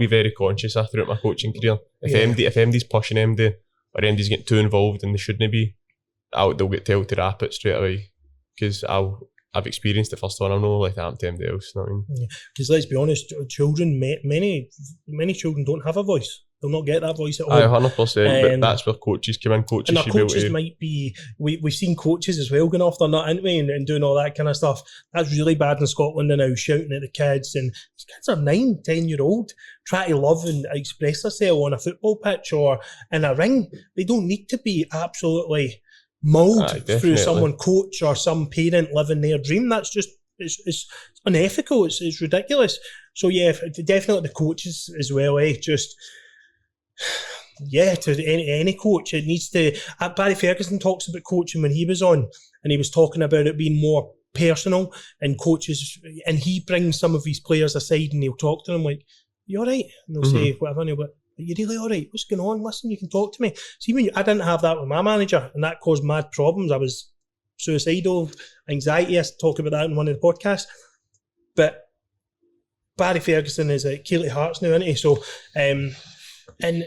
very conscious of throughout my coaching career. If MD's pushing MD or MD's getting too involved and they shouldn't be, they'll get told to wrap it straight away. Because I've experienced the first one. I know like that to MD else. You know what I mean? Because let's be honest, children, many children don't have a voice. They'll not get that voice at all. 100%. But that's where coaches come in. Coaches and our should coaches be able to... might be. We've seen coaches as well going off their nut, haven't we, and doing all that kind of stuff. That's really bad in Scotland now, shouting at the kids. And these kids are 9, 10-year-old, trying to love and express themselves on a football pitch or in a ring. They don't need to be absolutely mauled through someone coach or some parent living their dream. That's just it's unethical. It's ridiculous. So yeah, definitely the coaches as well. Just to any coach, it needs to. Barry Ferguson talks about coaching when he was on, and he was talking about it being more personal, and coaches, and he brings some of his players aside and he'll talk to them like, "You all right?" And they'll say whatever, and he'll be, "Are you really all right? What's going on? Listen, you can talk to me." See, I didn't have that with my manager, and that caused mad problems. I was suicidal, anxiety. I talk about that in one of the podcasts. But Barry Ferguson is at Keighley Hearts now, isn't he? So, and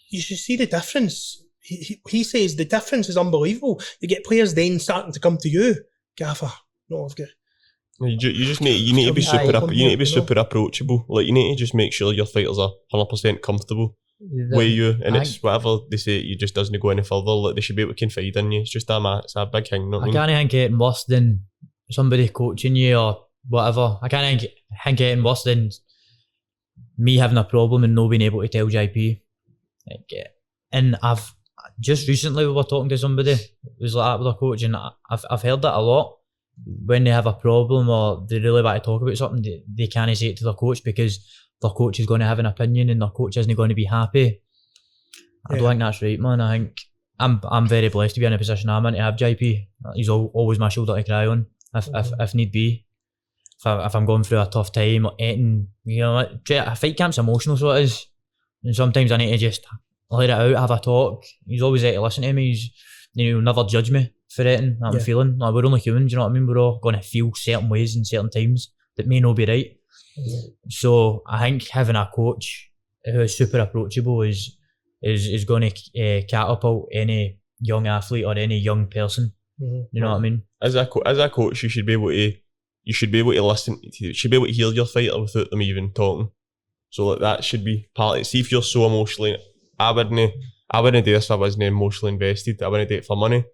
you should see the difference. He says the difference is unbelievable. You get players then starting to come to you, Gaffer. No, I've got. You need to be super approachable. Like you need to just make sure your fighters are 100% comfortable with you, and it's whatever they say. You just doesn't go any further. Like they should be able to confide in you. It's just it's a big thing. I can't think anything worse than somebody coaching you or whatever. I can't think anything worse than me having a problem and not being able to tell JP. And I've just recently we were talking to somebody who was like that with a coach, and I've heard that a lot. When they have a problem or they really want to talk about something, they can't say it to their coach because their coach is going to have an opinion and their coach isn't going to be happy. I don't think that's right, man. I think I'm very blessed to be in a position I'm in to have JP. He's always my shoulder to cry on if need be. If I'm going through a tough time or anything, a fight camp's emotional, so it is. And sometimes I need to just let it out, have a talk. He's always there to listen to me. He'll never judge me for anything that I'm feeling. Like, we're only humans, you know what I mean? We're all going to feel certain ways in certain times that may not be right. So I think having a coach who is super approachable is going to catapult any young athlete or any young person. You know what I mean? As a coach, you should be able to listen. You should be able to hear your fighter without them even talking. So like that should be part of it. See if you're so emotionally, I wouldn't do this if I wasn't emotionally invested. I wouldn't do it for money.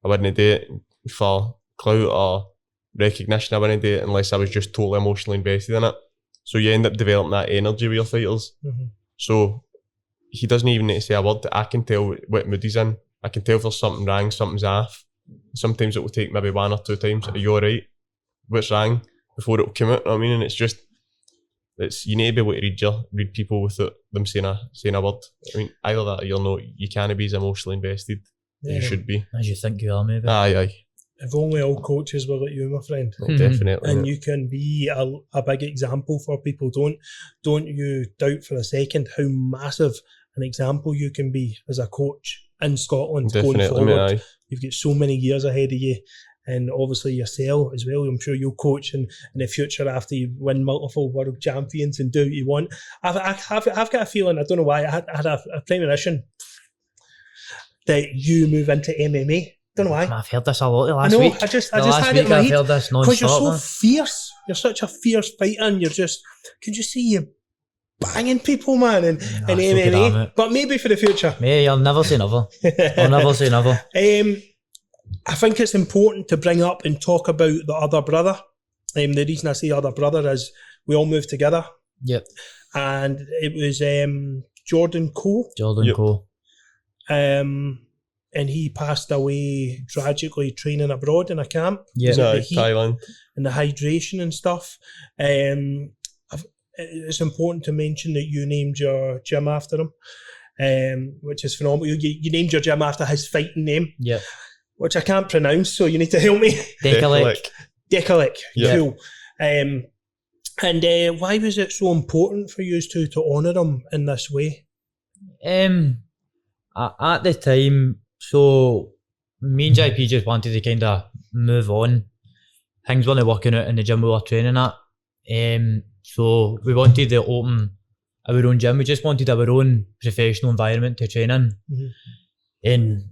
I wouldn't do it for clout or recognition I wouldn't do it unless I was just totally emotionally invested in it. So you end up developing that energy with your fighters. So he doesn't even need to say a word. I can tell what mood he's in. I can tell if there's something wrong, something's off. Sometimes it will take maybe 1 or 2 times. Are you alright? What's wrong? Before it will come out, you know what I mean? And it's just, you need to be able to read people without them saying a word. I mean, either that or you'll know you can't be as emotionally invested as you should be. As you think you are, maybe. Aye. If only all coaches were like you, my friend. Definitely. And you can be a big example for people. Don't you doubt for a second how massive an example you can be as a coach in Scotland going forward. Mate, You've got so many years ahead of you. And obviously yourself as well. I'm sure you'll coach in the future after you win multiple world champions and do what you want. I've got a feeling, I don't know why, I had a premonition that you move into MMA. Don't know why. I've heard this a lot last week. I just had it in my I've head. heard this non-stop. Because you're so fierce. You're such a fierce fighter and you're just, could you see you banging people, man, in MMA? But maybe for the future. Mate, I'll never say never. I'll never say never. I think it's important to bring up and talk about the other brother. The reason I say other brother is we all moved together. Yep. And it was Jordan Cole. Cole. And he passed away tragically training abroad in a camp. Yeah, Thailand. And the hydration and stuff. It's important to mention that you named your gym after him, which is phenomenal. You named your gym after his fighting name. Yeah. Which I can't pronounce, so you need to help me. Decalic. Yeah. Cool. And why was it so important for you to honour him in this way? At the time, so me and JP just wanted to kind of move on. Things weren't working out in the gym we were training at. So we wanted to open our own gym. We just wanted our own professional environment to train in. And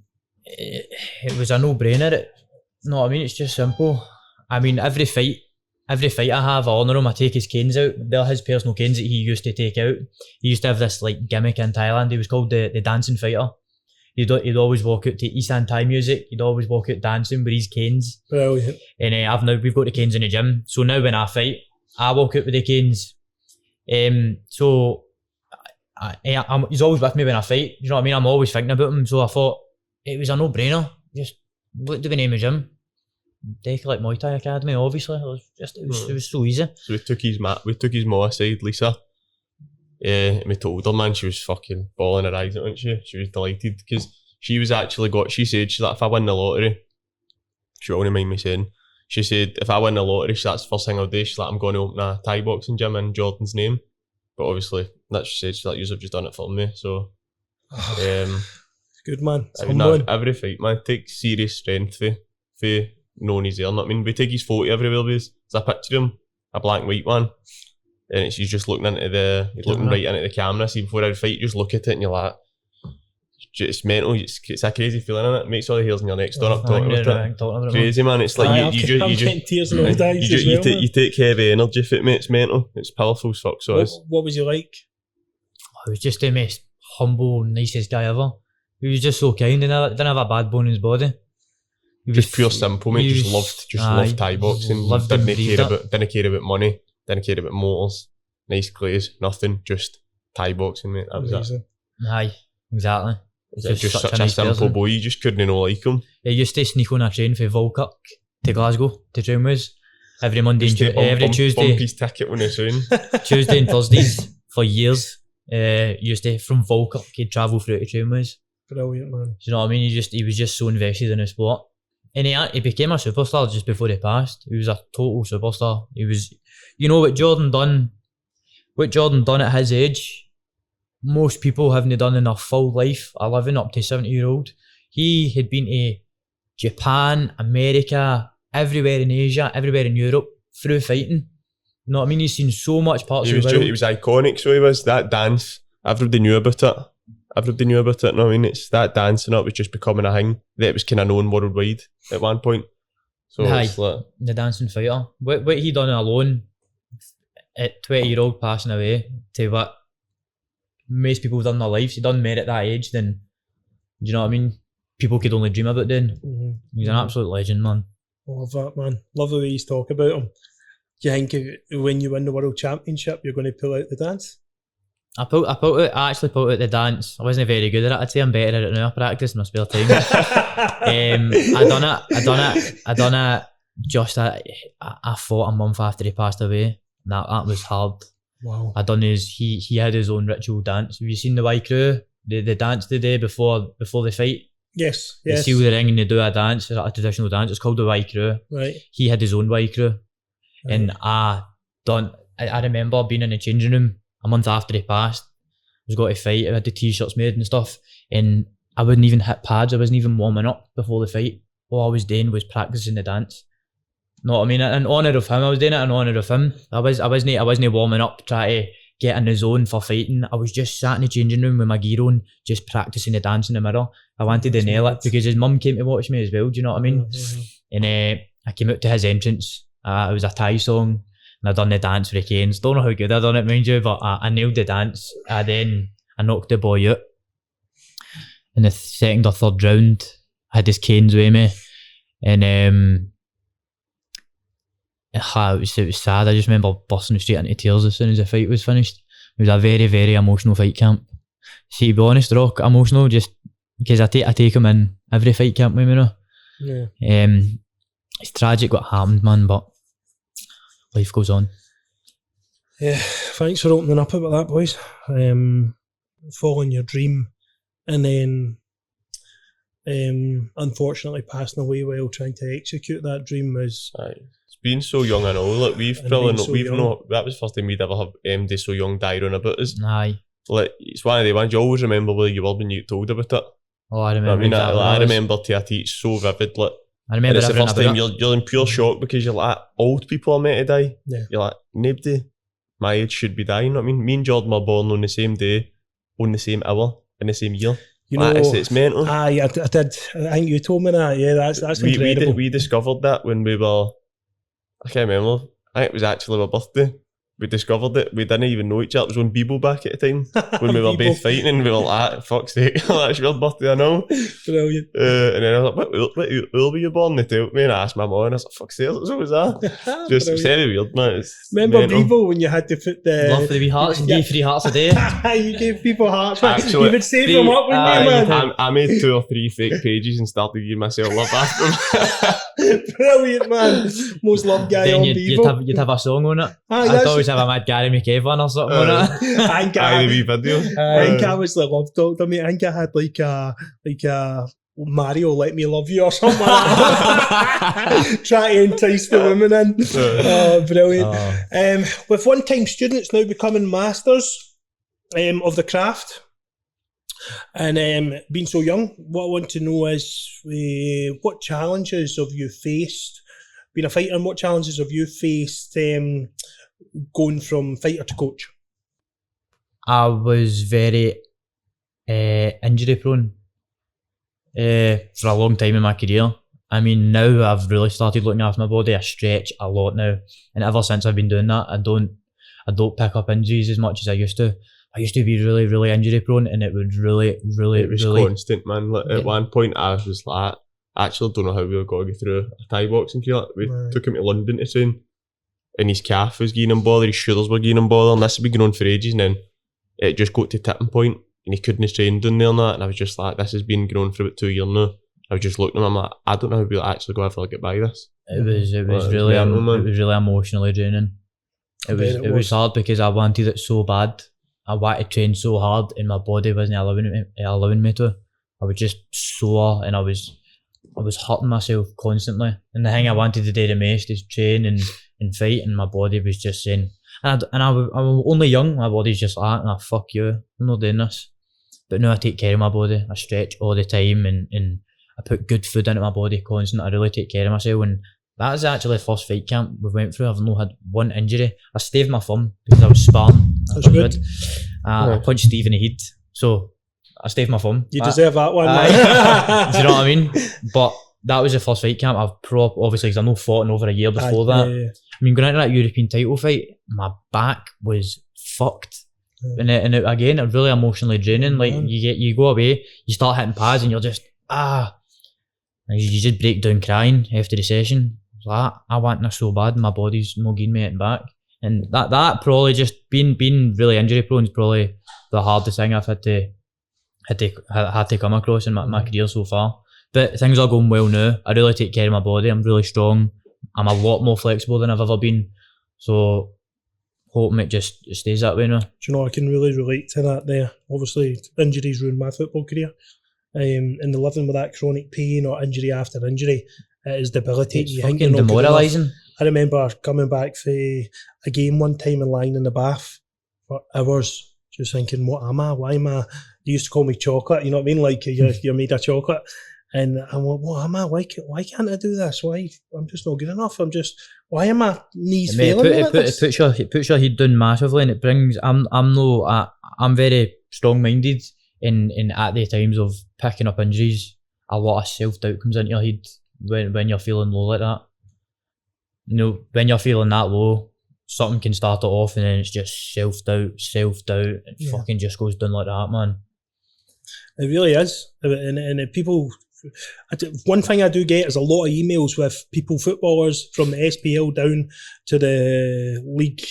it was a no-brainer. No, I mean, it's just simple. I mean, every fight I have, I honour him. I take his canes out. They're his personal canes that he used to take out. He used to have this like gimmick in Thailand. He was called the dancing fighter. He'd always walk out to Isan Thai music. He'd always walk out dancing with his canes. Brilliant. And we've got the canes in the gym. So now when I fight, I walk out with the canes. So he's always with me when I fight. You know what I mean? I'm always thinking about him. So I thought it was a no-brainer. Just what do we name the gym? Decalic Muay Thai Academy. Obviously, it was so easy. So we took his mom aside, Lisa. And we told her, man, she was fucking bawling her eyes out, wasn't she? She was delighted because she was actually she said, she's like, if I win the lottery, she won't mind me saying, she said, if I win the lottery, that's the first thing I'll do. She's like, I'm going to open a Thai boxing gym in Jordan's name. But obviously, that she said, she's like, you've just done it for me. So, good man. Every fight, man, takes serious strength for knowing he's there. I mean, we take his photo everywhere. There's a picture of him, a black and white one. And he's just looking looking right into the camera. See, before every fight, you just look at it and you're like, it's mental. It's a crazy feeling, innit? It makes all the hairs in your neck stand up talking about it. Crazy, man. It's like you just tears in those eyes as well, you take heavy energy for it, mate. It's mental. It's powerful as fuck. So what was he like? He was just the most humble, nicest guy ever. He was just so kind and didn't have a bad bone in his body. He was pure simple, mate. Just loved Thai boxing. Didn't care about money. Didn't care about motors, nice glaze, nothing. Just Thai boxing, mate. That was it. Aye, exactly. Just such a simple boy. You just couldn't like him. He used to sneak on a train from Falkirk to Glasgow to train with us every Monday and every Tuesday. Bump his ticket when he's in. Tuesday and Thursdays for years. Used to from Falkirk. He'd travel through to train with us. Brilliant, man. Do you know what I mean? He was just so invested in the sport, and he became a superstar just before he passed. He was a total superstar. He was. You know what Jordan done at his age, most people haven't done in their full life, 11 up to 70-year-old. He had been to Japan, America, everywhere in Asia, everywhere in Europe, through fighting. You know what I mean? He's seen so much parts of the world. He was iconic, so he was. That dance, everybody knew about it. You know what I mean? It's that dance and it was just becoming a thing that was kind of known worldwide at one point. So it's like the dancing fighter. What he done alone at 20-year-old passing away to what most people have done in their lives. He done more at that age than, do you know what I mean? People could only dream about doing. He's an absolute legend, man. Love that, man. Love the way you talk about him. Do you think when you win the World Championship, you're going to pull out the dance? I actually pulled out the dance. I wasn't very good at it. I'd say I'm better at it now. I practice in my spare time. I done it just I fought a month after he passed away. That was hard. Wow. He had his own ritual dance. Have you seen the Y Crew? The dance the day before the fight? Yes. They seal the ring and they do a dance, a traditional dance. It's called the Y Crew. Right. He had his own Y Crew. Right. And I remember being in the changing room a month after he passed. I was going to fight. I had the t-shirts made and stuff. And I wouldn't even hit pads. I wasn't even warming up before the fight. All I was doing was practicing the dance. Know what I mean? In honour of him, I was doing it in honour of him. I wasn't warming up, trying to get in the zone for fighting. I was just sat in the changing room with my gear on, just practicing the dance in the mirror. I wanted to nail it because his mum came to watch me as well. Do you know what I mean? Mm-hmm. And I came out to his entrance. It was a Thai song, and I done the dance with the canes. Don't know how good I done it, mind you, but I nailed the dance. Then I knocked the boy out. In the second or third round, I had his canes with me, and it was sad. I just remember bursting straight into tears as soon as the fight was finished. It was a very, very emotional fight camp. See, to be honest, Rock, emotional just because I take him in every fight camp with me now. Yeah. It's tragic what happened, man, but life goes on. Yeah, thanks for opening up about that, boys. Following your dream and then unfortunately passing away while trying to execute that dream was... Being so young, I know. Look, that was the first time we'd ever have MD so young die on about us. Aye. Like, it's one of the ones you always remember where you were when you told about it. Oh, I remember. I remember TRT, it's so vivid. Like, I remember it's the first time you're in pure shock because you're like, old people are meant to die. Yeah. You're like, nobody my age should be dying. You know what I mean? Me and Jordan were born on the same day, on the same hour, in the same year. You know, it's mental. Aye, I did. I think you told me that. Yeah, that's incredible. We discovered that when we were... I can't remember. I think it was actually my birthday. We discovered it. We didn't even know each other. It was on Bebo back at the time when we were both fighting, and we were like, fuck's sake, that's your birthday, I know. Brilliant. And then I was like, what were you born? They told me, and I asked my mum, and I was like, fuck's sake, what was that? Just very weird, man. Remember Bebo when you had to put the... Love for the wee hearts, and gave 3 hearts a day. You gave people hearts. Actually, you would save them up, wouldn't you, man? I made 2 or 3 fake pages and started giving myself love after them. Brilliant, man. Most loved guy then on Bebo. You'd have a song on it. I'd always have a Mad Gary McCabe one or something on it. I think I was the love doctor, mate. I think I had like a Mario Let Me Love You or something like that. Try to entice the women in. Oh, brilliant. With one-time students now becoming masters of the craft, and being so young, what I want to know is what challenges have you faced being a fighter, and what challenges have you faced going from fighter to coach? I was very injury prone for a long time in my career. I mean, now I've really started looking after my body. I stretch a lot now, and ever since I've been doing that, I don't pick up injuries as much as I used to. I used to be really, really injury prone, and it would really constant, man. Like, at one point, I was like, I actually don't know how we were going to get through a Thai boxing career. We took him to London to train, and his calf was getting him bother, his shoulders were getting him bother, and this had been going on for ages, and then it just got to tipping point, and he couldn't train down there and that, and I was just like, this has been going on for about 2 years now. I was just looking at him, I'm like, I don't know how we'll actually go ever get by this. It was really emotionally draining. It was hard because I wanted it so bad. I wanted to train so hard, and my body wasn't allowing me to. I was just sore, and I was hurting myself constantly. And the thing I wanted to do the most is train and fight, and my body was just saying, and I was only young, my body's just like, nah, fuck you, I'm not doing this. But now I take care of my body, I stretch all the time, and I put good food into my body constantly. I really take care of myself, and that was actually the first fight camp we went through. I've not had one injury. I staved my thumb because I was sparring. That's good. I punched Steve in the head, so I staved my thumb. You deserve that one, man. Do you know what I mean? But that was the first fight camp. Obviously, because I've not fought in over a year before that. Yeah. I mean, going into that European title fight, my back was fucked. Yeah. And it again, it really emotionally draining. Like, you go away, you start hitting pads, and you're just, You just break down crying after the session. Like, I want this so bad, my body's not giving me it back. And that probably just being really injury prone is probably the hardest thing I've had to come across in my career so far. But things are going well now. I really take care of my body. I'm really strong. I'm a lot more flexible than I've ever been. So hoping it just stays that way now. Do you know, I can really relate to that there. Obviously, injuries ruined my football career. And the living with that chronic pain or injury after injury, it is debilitating. It's fucking demoralising. I remember coming back for a game one time and lying in the bath for hours, just thinking, what am I? Why am I? They used to call me chocolate, you know what I mean? Like, you're made of chocolate. And I'm like, what am I? Why can't I do this? Why? I'm just not good enough. Why am my knees failing? It puts your head down massively, and it brings, I'm very strong-minded in at the times of picking up injuries. A lot of self-doubt comes into your head when you're feeling low like that. You know, when you're feeling that low, something can start it off and then it's just self-doubt. It fucking just goes down like that, man. It really is. And people... One thing I do get is a lot of emails with footballers from the SPL down to the League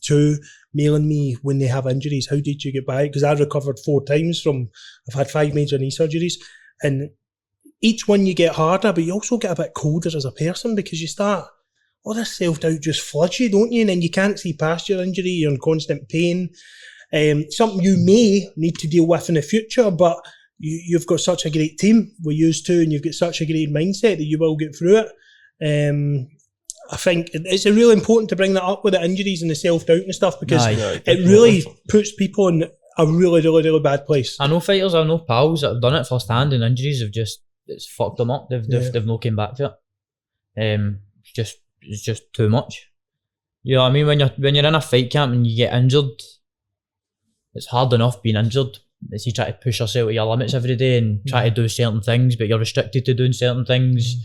2 mailing me when they have injuries. How did you get by? Because I've recovered 4 times I've had 5 major knee surgeries, and each one you get harder, but you also get a bit colder as a person because you start, all this self-doubt just floods you, don't you? And then you can't see past your injury, you're in constant pain. Something you may need to deal with in the future, but you've got such a great team with you two, and you've got such a great mindset that you will get through it. I think it's really important to bring that up with the injuries and the self-doubt and stuff, because it really puts people in a really, really, really bad place. I know fighters, I know pals that have done it first-hand, and injuries have it's fucked them up. They've not came back to it. It's just too much. You know what I mean? When you're in a fight camp and you get injured, it's hard enough being injured. As you try to push yourself to your limits every day and try to do certain things, but you're restricted to doing certain things.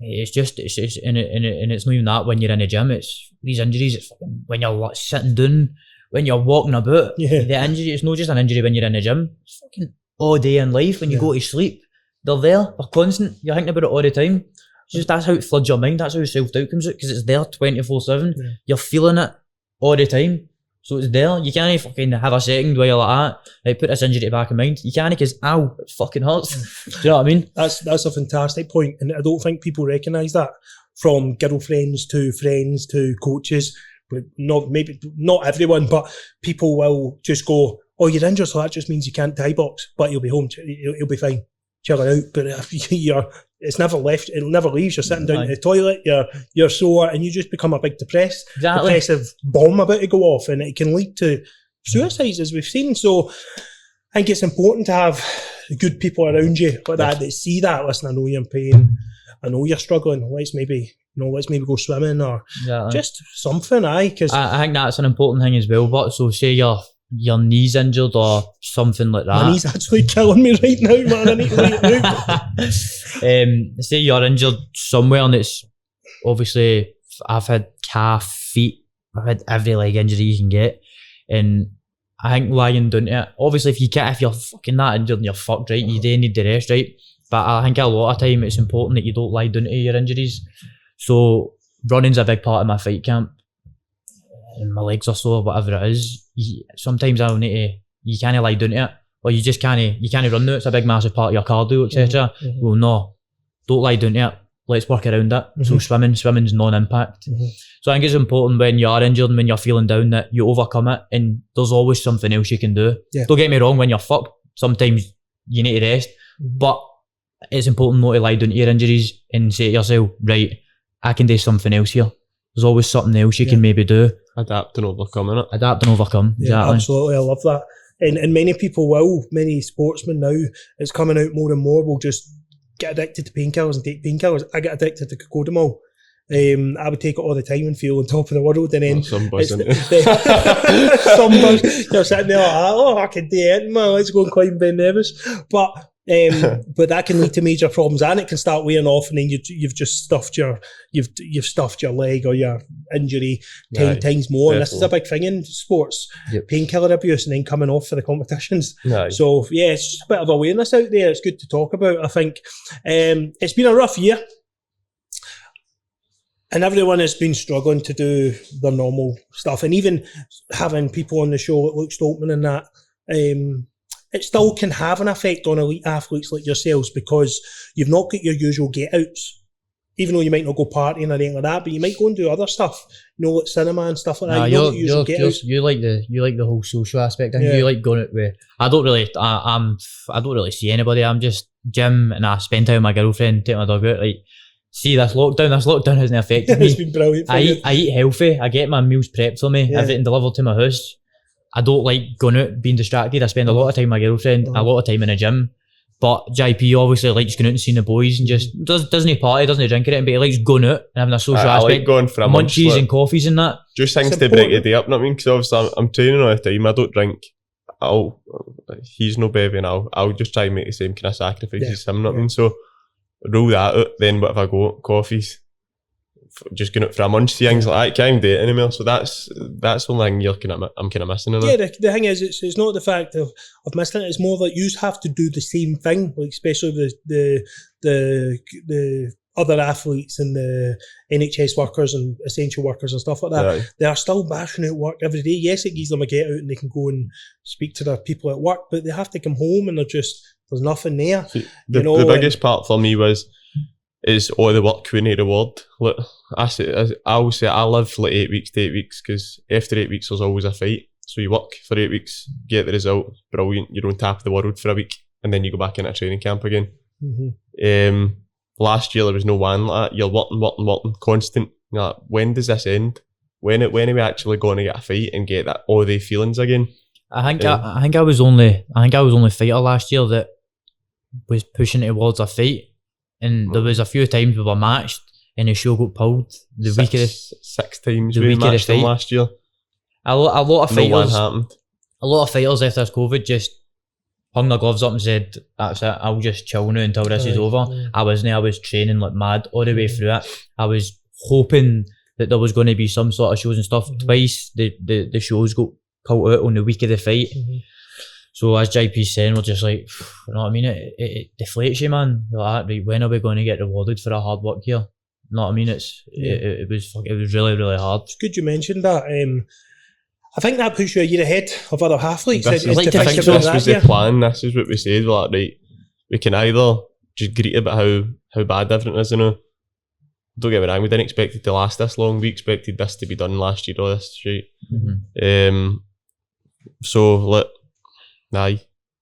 It's not even that when you're in a gym. It's these injuries. It's when you're sitting down, when you're walking about. The injury. It's not just an injury when you're in a gym. It's fucking all day in life. When you go to sleep, they're there. They're constant. You're thinking about it all the time. It's just that's how it floods your mind. That's how self-doubt comes out, because it's there 24/7. You're feeling it all the time. So it's there. You can't fucking have a second where you're like, put this injury back in mind. You can't, because ow, it fucking hurts. Do you know what I mean? That's a fantastic point, and I don't think people recognise that, from girlfriends to friends to coaches. But maybe not everyone, but people will just go, "Oh, you're injured, so that just means you can't Thai box, but you'll be home. You'll be fine. Chill out." But it's never left. It never leaves. You're sitting down in the toilet. You're sore, and you just become a big depressive bomb about to go off, and it can lead to suicides, as we've seen. So I think it's important to have good people around you like that see that. Listen, I know you're in pain. I know you're struggling. Let's maybe go swimming or just something. Because I think that's an important thing as well. But so say your knee's injured or something like that. My knee's actually killing me right now, man. I need to lay it out. Say you're injured somewhere, and it's obviously, I've had calf, feet, I've had every leg injury you can get, and I think lying down to it, obviously if you're fucking that injured and you're fucked, right, you do need the rest, right? But I think a lot of time it's important that you don't lie down to your injuries. So running's a big part of my fight camp, and my legs are sore, whatever it is. Sometimes I'll need to, you can't lie down to it, or you can't run now. It's a big massive part of your cardio, etc. Well, no, don't lie down to it. Let's work around it. So swimming's non-impact. So I think it's important when you are injured and when you're feeling down that you overcome it, and there's always something else you can do. Don't get me wrong, when you're fucked, sometimes you need to rest, but it's important not to lie down to your injuries and say to yourself, right, I can do something else here. There's always something else you can maybe do. Adapt and overcome, innit? Adapt and overcome, exactly. Yeah, absolutely, I love that. And many people many sportsmen now, it's coming out more and more, will just get addicted to painkillers and take painkillers. I get addicted to cocodamol. I would take it all the time and feel on top of the world, and then some buzz, isn't it? Some buzz, you're sitting there like, I can do it, man, let's go and climb Ben Nevis. But But that can lead to major problems, and it can start wearing off, and then you've just stuffed your leg or your injury 10 times more. And this is a big thing in sports, painkiller abuse, and then coming off for the competitions. So it's just a bit of awareness out there. It's good to talk about. I think it's been a rough year, and everyone has been struggling to do their normal stuff, and even having people on the show like Luke Stoltman and that. It still can have an effect on elite athletes like yourselves because you've not got your usual get-outs. Even though you might not go partying or anything like that, but you might go and do other stuff, like cinema and stuff like that. You like the whole social aspect, and you like going out with. I don't really see anybody. I'm just gym, and I spend time with my girlfriend, take my dog out. Like, see this lockdown hasn't affected me. It's been brilliant. I eat healthy. I get my meals prepped for me. Everything delivered to my house. I don't like going out, being distracted. I spend a lot of time with my girlfriend, a lot of time in the gym. But JP obviously likes going out and seeing the boys and just doesn't he party, doesn't he drink it, but he likes going out and having a social aspect. I like going for a munchies and coffees and that. Just things to break the day up, you know what I mean? Because obviously I'm training all the time, I don't drink. He's no baby, and I'll just try and make the same kind of sacrifices as him, you know what I mean? So rule that out, then what if I go coffees? Just going out for a munch, things like that, can't even do it anymore. So that's the only thing I'm kind of missing. The thing is, it's not the fact of missing it. It's more that you have to do the same thing, like especially the other athletes and the NHS workers and essential workers and stuff like that. Right. They are still bashing out work every day. Yes, it gives them a get out and they can go and speak to their people at work, but they have to come home and there's nothing there. See, the biggest part for me is all the work we need reward. Look, I always say I live for like 8 weeks to 8 weeks because after 8 weeks there's always a fight. So you work for 8 weeks, get the result, brilliant. You're on top of the world for a week, and then you go back into a training camp again. Last year there was no one like that. You're working, constant. You're like, when does this end? When are we actually going to get a fight and get that all the feelings again? I think I was only fighter last year that was pushing towards a fight. And there was a few times we were matched and the show got pulled the week of the 6 times we matched them last year. A lot of fighters, no one happened. A lot of fighters after this COVID just hung their gloves up and said, "That's it, I'll just chill now until this is over." I was training like mad all the way through it. I was hoping that there was going to be some sort of shows and stuff. Twice the shows got pulled out on the week of the fight. So as JP's saying, we're just like, you know what I mean? It deflates you, man. You're like, right, when are we going to get rewarded for our hard work here? You know what I mean? It was really, really hard. It's good you mentioned that. I think that puts you a year ahead of other athletes. This was the plan. This is what we said. We're like, right, we can either just greet about how bad everything is, you know. Don't get me wrong, we didn't expect it to last this long. We expected this to be done last year or this straight. So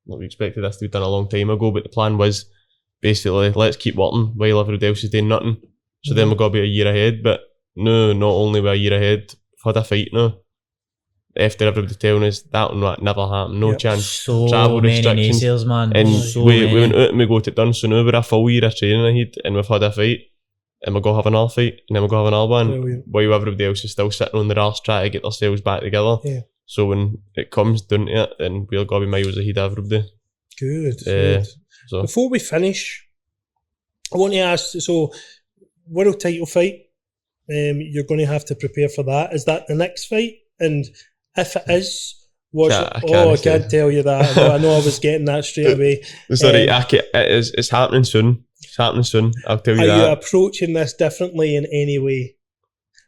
we expected this to be done a long time ago, but the plan was basically let's keep working while everybody else is doing nothing. So then we've got to be a year ahead, but no, not only we're a year ahead, we've had a fight now. After everybody telling us that one never happened, no chance. So travel many restrictions, naysayers, man. And we went out and we got it done. So now we're a full year of training ahead, and we've had a fight, and we're going to have another fight, and then we're going to have another one. While everybody else is still sitting on their arse trying to get themselves back together. So when it comes down to it, then we're going to be miles ahead of everybody. Good. So before we finish, I want to ask, so world title fight, you're going to have to prepare for that. Is that the next fight? And if it is, I can't tell you that. I know I was getting that straight away. Sorry, it's happening soon. It's happening soon, I'll tell you that. Are you approaching this differently in any way?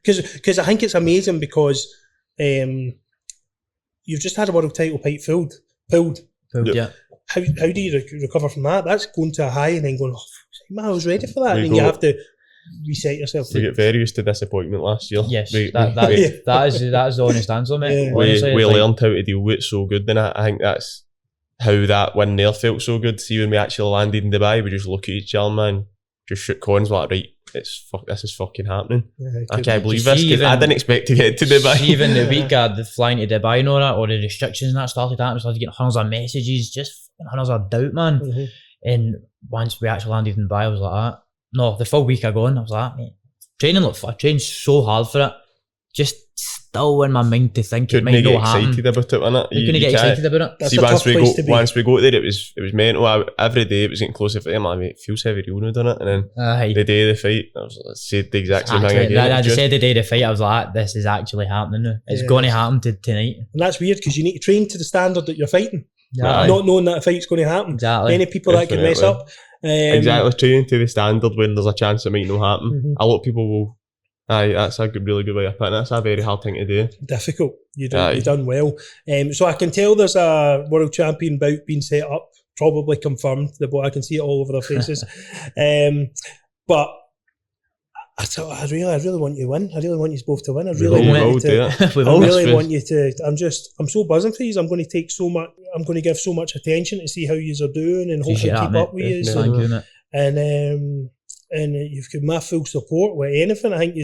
Because I think it's amazing because you've just had a world title fight pulled. Yeah. How do you recover from that? That's going to a high and then going, man, I was ready for that. And then you have to reset yourself. We get very used to disappointment last year. Yes, that is the honest answer, mate. We learned how to deal with it so good, and I think that's how that win there felt so good. See, when we actually landed in Dubai, we just look at each other, man, just shook hands like, right, this is fucking happening. I can't believe this, because I didn't expect to get to Dubai. Even the week I'd flying to Dubai and all that, or the restrictions and that started happening, started getting hundreds of messages, just hundreds of doubt, man. And once we actually landed in Dubai, I was like, no, the full week I gone, I was like, mate, I trained so hard for it. Just still in my mind to think couldn't it might get not happen. excited about it, wasn't it? You couldn't get excited about it. That's See, a tough place to be. once we got there, it was mental. Every day it was getting closer. I'm like, mate, it feels heavy real now, doesn't it? And then the day of the fight, I was like, said the exact same thing again. I just said the day of the fight, I was like, this is actually happening now. It's going to happen tonight. And that's weird because you need to train to the standard that you're fighting. Yeah. Not knowing that a fight's going to happen. Exactly. Many people that can mess up. Exactly, training to the standard when there's a chance it might not happen. A lot of people will. Aye, that's a really good way of putting it. That's a very hard thing to do. Difficult. You've done well. So I can tell there's a world champion bout being set up, probably confirmed. I can see it all over their faces. But I really want you to win. I really want you both to win. I really want you to. I'm so buzzing for you. I'm going to take so much. I'm going to give so much attention to see how you are doing and hopefully keep up with you. Thank you, mate. And you've got my full support with anything. I think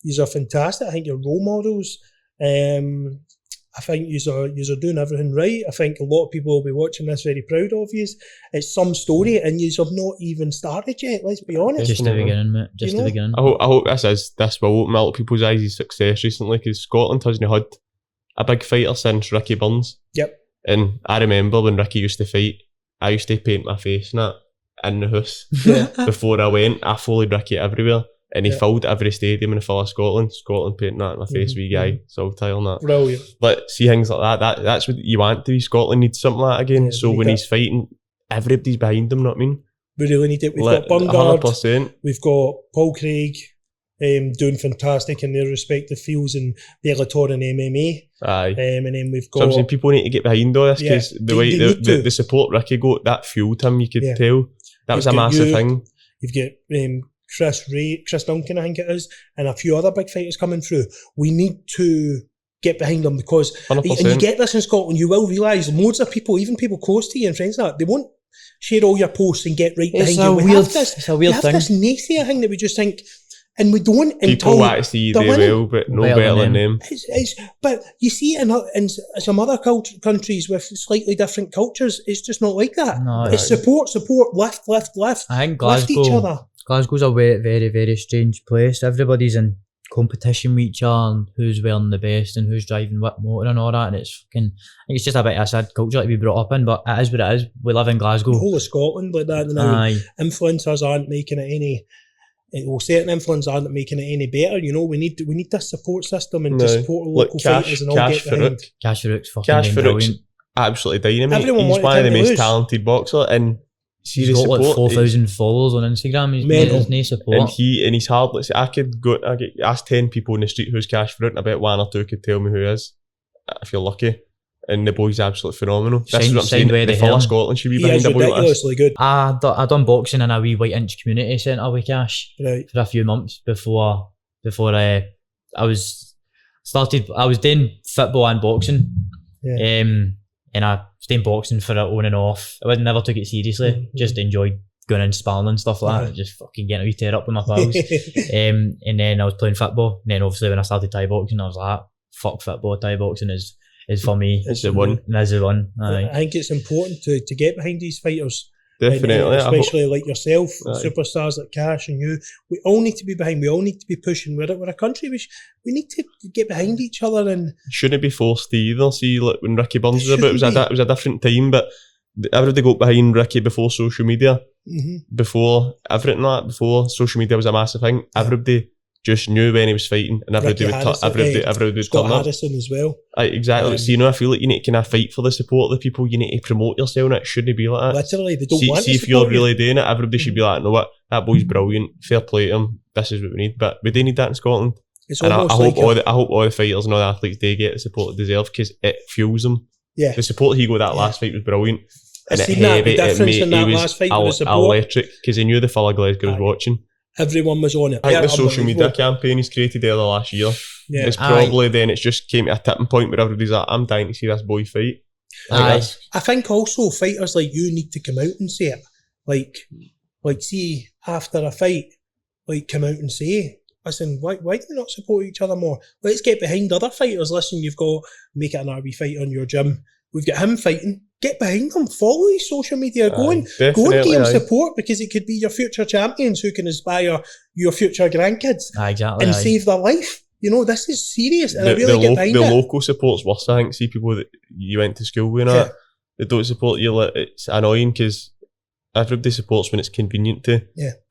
you're fantastic. I think you're role models. I think you're doing everything right. I think a lot of people will be watching this very proud of you. It's some story and you have not even started yet, let's be honest. Just the beginning, mate. Just the beginning. I hope this will open a lot of people's eyes to success recently, because Scotland hasn't had a big fighter since Ricky Burns. Yep. And I remember when Ricky used to fight, I used to paint my face and that in the house. Before I went, I followed Ricky everywhere. And he filled every stadium in the full of Scotland painting that in my face, wee guy, so tile and that. Brilliant. But see things like that's what you want to be. Scotland needs something like that again. Yeah, so when he's fighting, everybody's behind him, know what I mean? We really need it. We've got Bungard, 100%. We've got Paul Craig doing fantastic in their respective fields in Bellator and MMA. Aye. And then we've got... So I'm saying people need to get behind all this, because the way the support Ricky got, that fueled him, you could tell. That was a massive thing. You've got... Chris Duncan, I think it is, and a few other big fighters coming through. We need to get behind them, because 100%. And you get this in Scotland, you will realise loads of people, even people close to you and friends like that, they won't share all your posts and get right behind you. It's a weird thing. This naysayer thing that we just think, and we don't. People want to see you do well, but no better than them. But you see it in some other countries with slightly different cultures, it's just not like that. No, it's support, lift. I think lift each other. Glasgow's a very, very strange place. Everybody's in competition with each other and who's wearing the best and who's driving what motor and all that. And it's just a bit of a sad culture to be brought up in, but it is what it is. We live in Glasgow. The whole of Scotland like that. Influencers aren't making it any... Well, certain influencers aren't making it any better. You know, we need this support system and to support local fighters and all get behind. Cash Farouk's fucking brilliant. Absolutely dynamite. He's one of the most talented boxers, and he's got like 4,000 followers on Instagram. He's no support. And he's hard. I could ask 10 people in the street who's Cash Farouk, and I bet 1 or 2 could tell me who he is. If you're lucky. And the boy's absolutely phenomenal. That's what I'm saying. The full of Scotland should be behind a boy like this. Ridiculously good. I done boxing in a wee White Inch community centre with Cash for a few months before I was doing football and boxing. Yeah. And I was doing boxing for it on and off. I never took it seriously. Just enjoyed going in sparring and stuff like that. Just fucking getting a wee tear up with my pals. And then I was playing football. And then obviously when I started Thai boxing, I was like, fuck football, Thai boxing is for me. It's the one. That's the one. I think it's important to get behind these fighters. Definitely. And especially like yourself, superstars like Cash and you. We all need to be behind. We all need to be pushing. We're a country. We need to get behind each other. And shouldn't be forced to either. See, like when Ricky Burns was about, it was a different time, but everybody got behind Ricky before social media. Before everything like that, before social media was a massive thing. Everybody just knew when he was fighting, and everybody would turn up. Harrison as well. Exactly. So I feel like you need to kind of fight for the support of the people. You need to promote yourself, and it shouldn't be like that. Literally, they don't want to. See if you're really doing it, everybody should be like, "No, what? That boy's brilliant. Fair play to him. This is what we need." But we do need that in Scotland. And I hope all the fighters and all the athletes do get the support they deserve, because it fuels them. Yeah. The support he got that last fight was brilliant. And it heavy. It was electric, because he knew the full of Glasgow was watching. Everyone was on it. I think the social media campaign he's created there the last year, it's probably then it's just came to a tipping point where everybody's like, I'm dying to see this boy fight. I think also fighters like you need to come out and say it. Like see, after a fight, come out and say, listen, why do we not support each other more? Let's get behind other fighters. Listen, you've got Make It an RB fight on your gym. We've got him fighting. Get behind them. Follow his social media. Go and give him support, because it could be your future champions who can inspire your future grandkids and save their life. you know, this is serious, and I The, really get behind the it. local support's worse, I think. See people that you went to school with and Yeah. that, they don't support you. Like, it's annoying because everybody supports when it's convenient to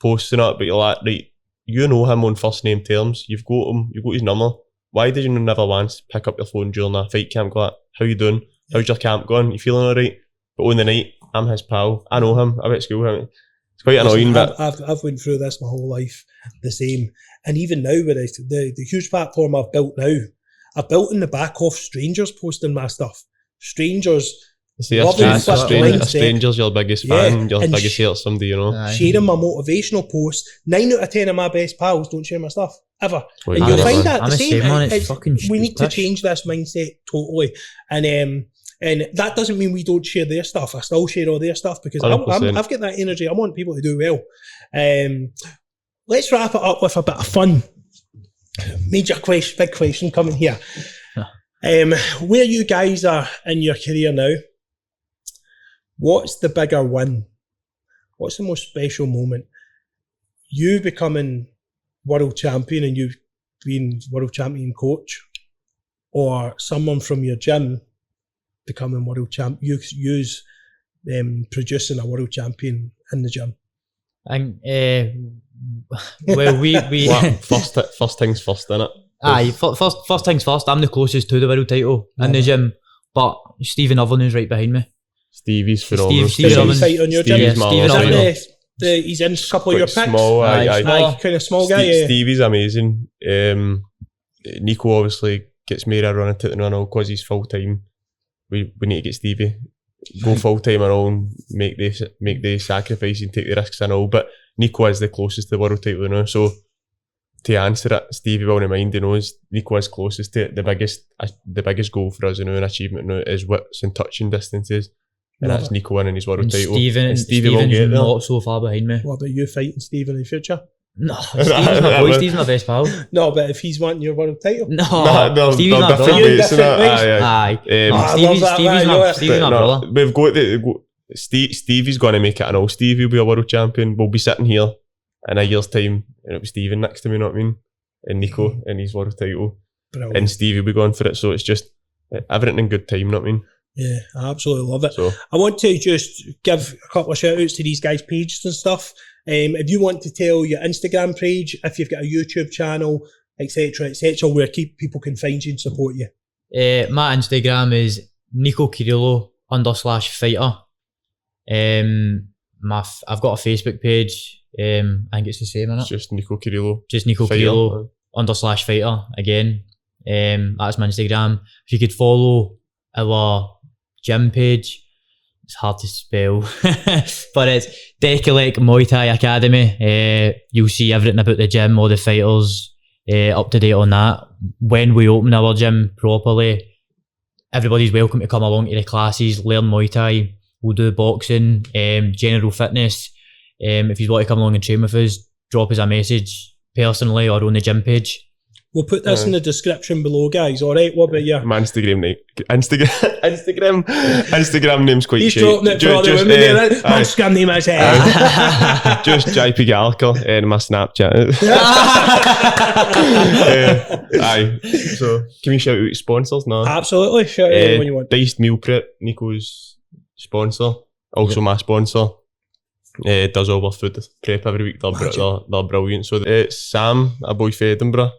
post and that, but you're like, right, you know him on first name terms, you've got him, you've got his number. Why did you never once pick up your phone during a fight camp, go like, how you doing? How's your camp going? You feeling alright? But on the night, I'm his pal, I know him, I went to school with him. It's quite annoying, but I've went through this my whole life, the same. And even now, with the huge platform I've built now, I've built in the back of strangers posting my stuff. Strangers see, loving a flip mindset. stranger's your biggest fan, your biggest hater, somebody, you know. Sharing my motivational posts. 9 out of 10 of my best pals don't share my stuff, ever. Well, and you you'll find man. that I'm the the same. same, man. It's It's- fucking we need to pish. change this mindset totally. And that doesn't mean we don't share their stuff. I still share all their stuff because 100%. I've got that energy. I want people to do well. Let's wrap it up with a bit of fun. Major question, big question coming here. Where you guys are in your career now, what's the bigger win? What's the most special moment? You becoming world champion and you being world champion coach, or someone from your gym becoming world champ? Use producing a world champion in the gym. I think, well, we What, first things first, innit? aye, first things first, I'm the closest to the world title in the gym, but Stephen Oven is right behind me. Stevie's phenomenal. Stevie Does he Robbins. fight on your gym? Yeah, Stevie's Stephen Is that Oven. he's in a couple of your Quite picks? small, aye. small. Kind of small guy, yeah. Stevie's amazing. Nico obviously gets made a run at it and all because he's full time. We need to get Stevie go full time and all, and make the sacrifice and take the risks and all. But Nico is the closest to the world title now. So to answer it, Stevie will remind you knows Nico is closest to it. The biggest goal for us, an achievement now is what's in touching distances. And that's Nico winning his world And title. Stevie will get Stephen's there. not so far behind me. What about you fighting Stephen in the future? No, Stevie's my boy, Stevie's my best pal. No, but if he's wanting your world title. No, Stevie's my different brother. weights and that. Different Aye. Aye. I love that, man. Stevie's my brother. We've got Stevie's going to make it an all. Stevie will be a world champion. We'll be sitting here in a year's time and it'll be Stephen next to me, you know what I mean? And Nico in his world title. Brilliant. And Stevie will be going for it. So it's just everything in good time, you know what I mean? Yeah, I absolutely love it. So I want to just give a couple of shout outs to these guys' pages and stuff. If you want to tell your Instagram page, if you've got a YouTube channel, etc., where people can find you and support you. My Instagram is Nico Carrillo _fighter. I've got a Facebook page. I think it's the same, it's innit? just Nico Carrillo. Just Nico Fighter. Carrillo _fighter again. That's my Instagram. If you could follow our gym page, it's hard to spell, but it's Dekalek Muay Thai Academy. You'll see everything about the gym, all the fighters, up to date on that. When we open our gym properly, everybody's welcome to come along to the classes, learn Muay Thai. We'll do boxing, general fitness. If you want to come along and train with us, drop us a message personally or on the gym page. We'll put this in the description below, guys. All right, what about you? My Instagram name's quite He's shit. dropping it for all the women there. My Instagram name is just JP Gallacher and my Snapchat. Aye. So can we shout out sponsors now? Absolutely. Shout out when you want. Diced Meal Prep, Nico's sponsor, also my sponsor. Does all our food prep every week. They're brilliant. So it's Sam, a boy from Edinburgh.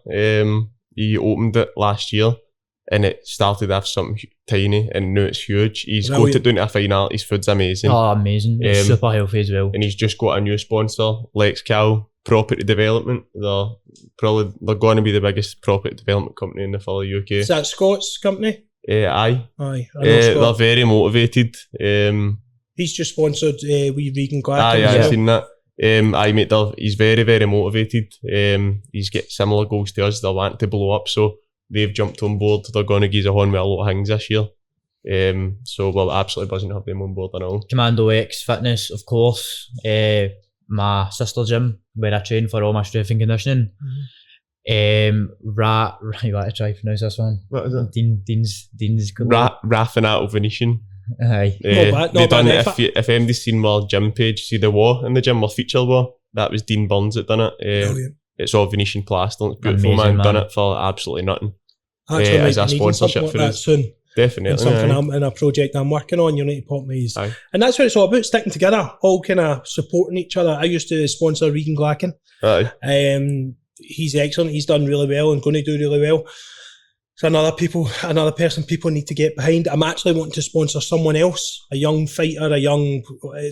He opened it last year and it started off something tiny and now it's huge. He's got it down to a fine art. His food's amazing. Oh, amazing. It's super healthy as well. And he's just got a new sponsor, Lex Cal Property Development. They're going to be the biggest property development company in the full UK. Is that Scott's company? Aye. Aye. I know They're Scott. very motivated. He's just sponsored wee Regan Glasgow. Aye, as I've well. seen that. He's very, very motivated. He's got similar goals to us. They want to blow up, so they've jumped on board. They're going to give us a horn with a lot of things this year. So we're absolutely buzzing to have them on board and all. Commando X Fitness, of course. My sister gym, where I train for all my strength and conditioning. You want to try to pronounce this one? What is it? Dean's Raffinato Venetian. Aye. They done it. If MD's seen my gym page, see the wall in the gym, my feature wall, that was Dean Burns that done it. it's all Venetian plaster. It's beautiful, Amazing, man. Done man. it for absolutely nothing. Actually, As a might be needing sponsorship something like for that us. soon. Definitely. And something aye. in a project I'm working on, you need to pop me. Aye. And that's what it's all about, sticking together, all kind of supporting each other. I used to sponsor Regan Glacken. Aye. He's excellent. He's done really well and going to do really well. So another person people need to get behind. I'm actually wanting to sponsor someone else, a young fighter, a young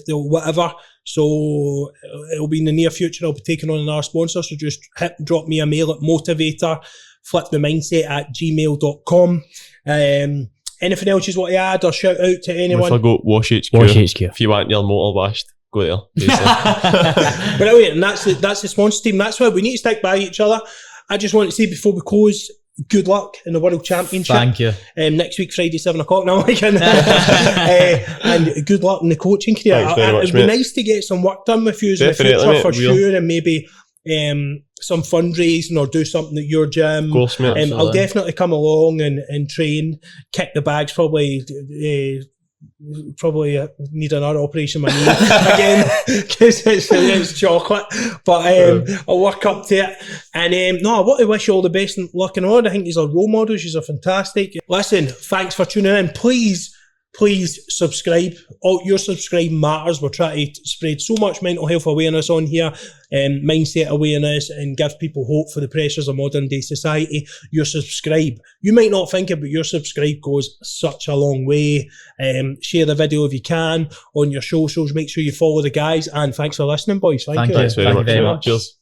whatever. So it'll be in the near future. I'll be taking on another sponsor. So just drop me a mail at motivator_flipthemindset@gmail.com. Anything else you want to add or shout out to anyone? If I go Wash HQ. If you want your motor washed, go there. Brilliant. And that's the sponsor team. That's why we need to stick by each other. I just want to say before we close, good luck in the World Championship. Thank you. Next week, Friday, 7 o'clock. Now, and good luck in the coaching career. Thanks very much, It'd be mate. nice to get some work done with you in the Definitely, future mate, for real. sure, and maybe some fundraising or do something at your gym. Of course, mate. I'll Absolutely. definitely come along and train, kick the bags, probably need another operation on my knee again because it's chocolate, but I'll work up to it. And no, I want to wish you all the best and luck and all. I think these are role models. These are fantastic. Listen, thanks for tuning in. Please subscribe. All your subscribe matters. We're trying to spread so much mental health awareness on here, mindset awareness, and give people hope for the pressures of modern day society. Your subscribe. You might not think it, but your subscribe goes such a long way. Share the video if you can on your socials. Make sure you follow the guys. And thanks for listening, boys. Thank you. Thanks very much. Thank you very much. Cheers.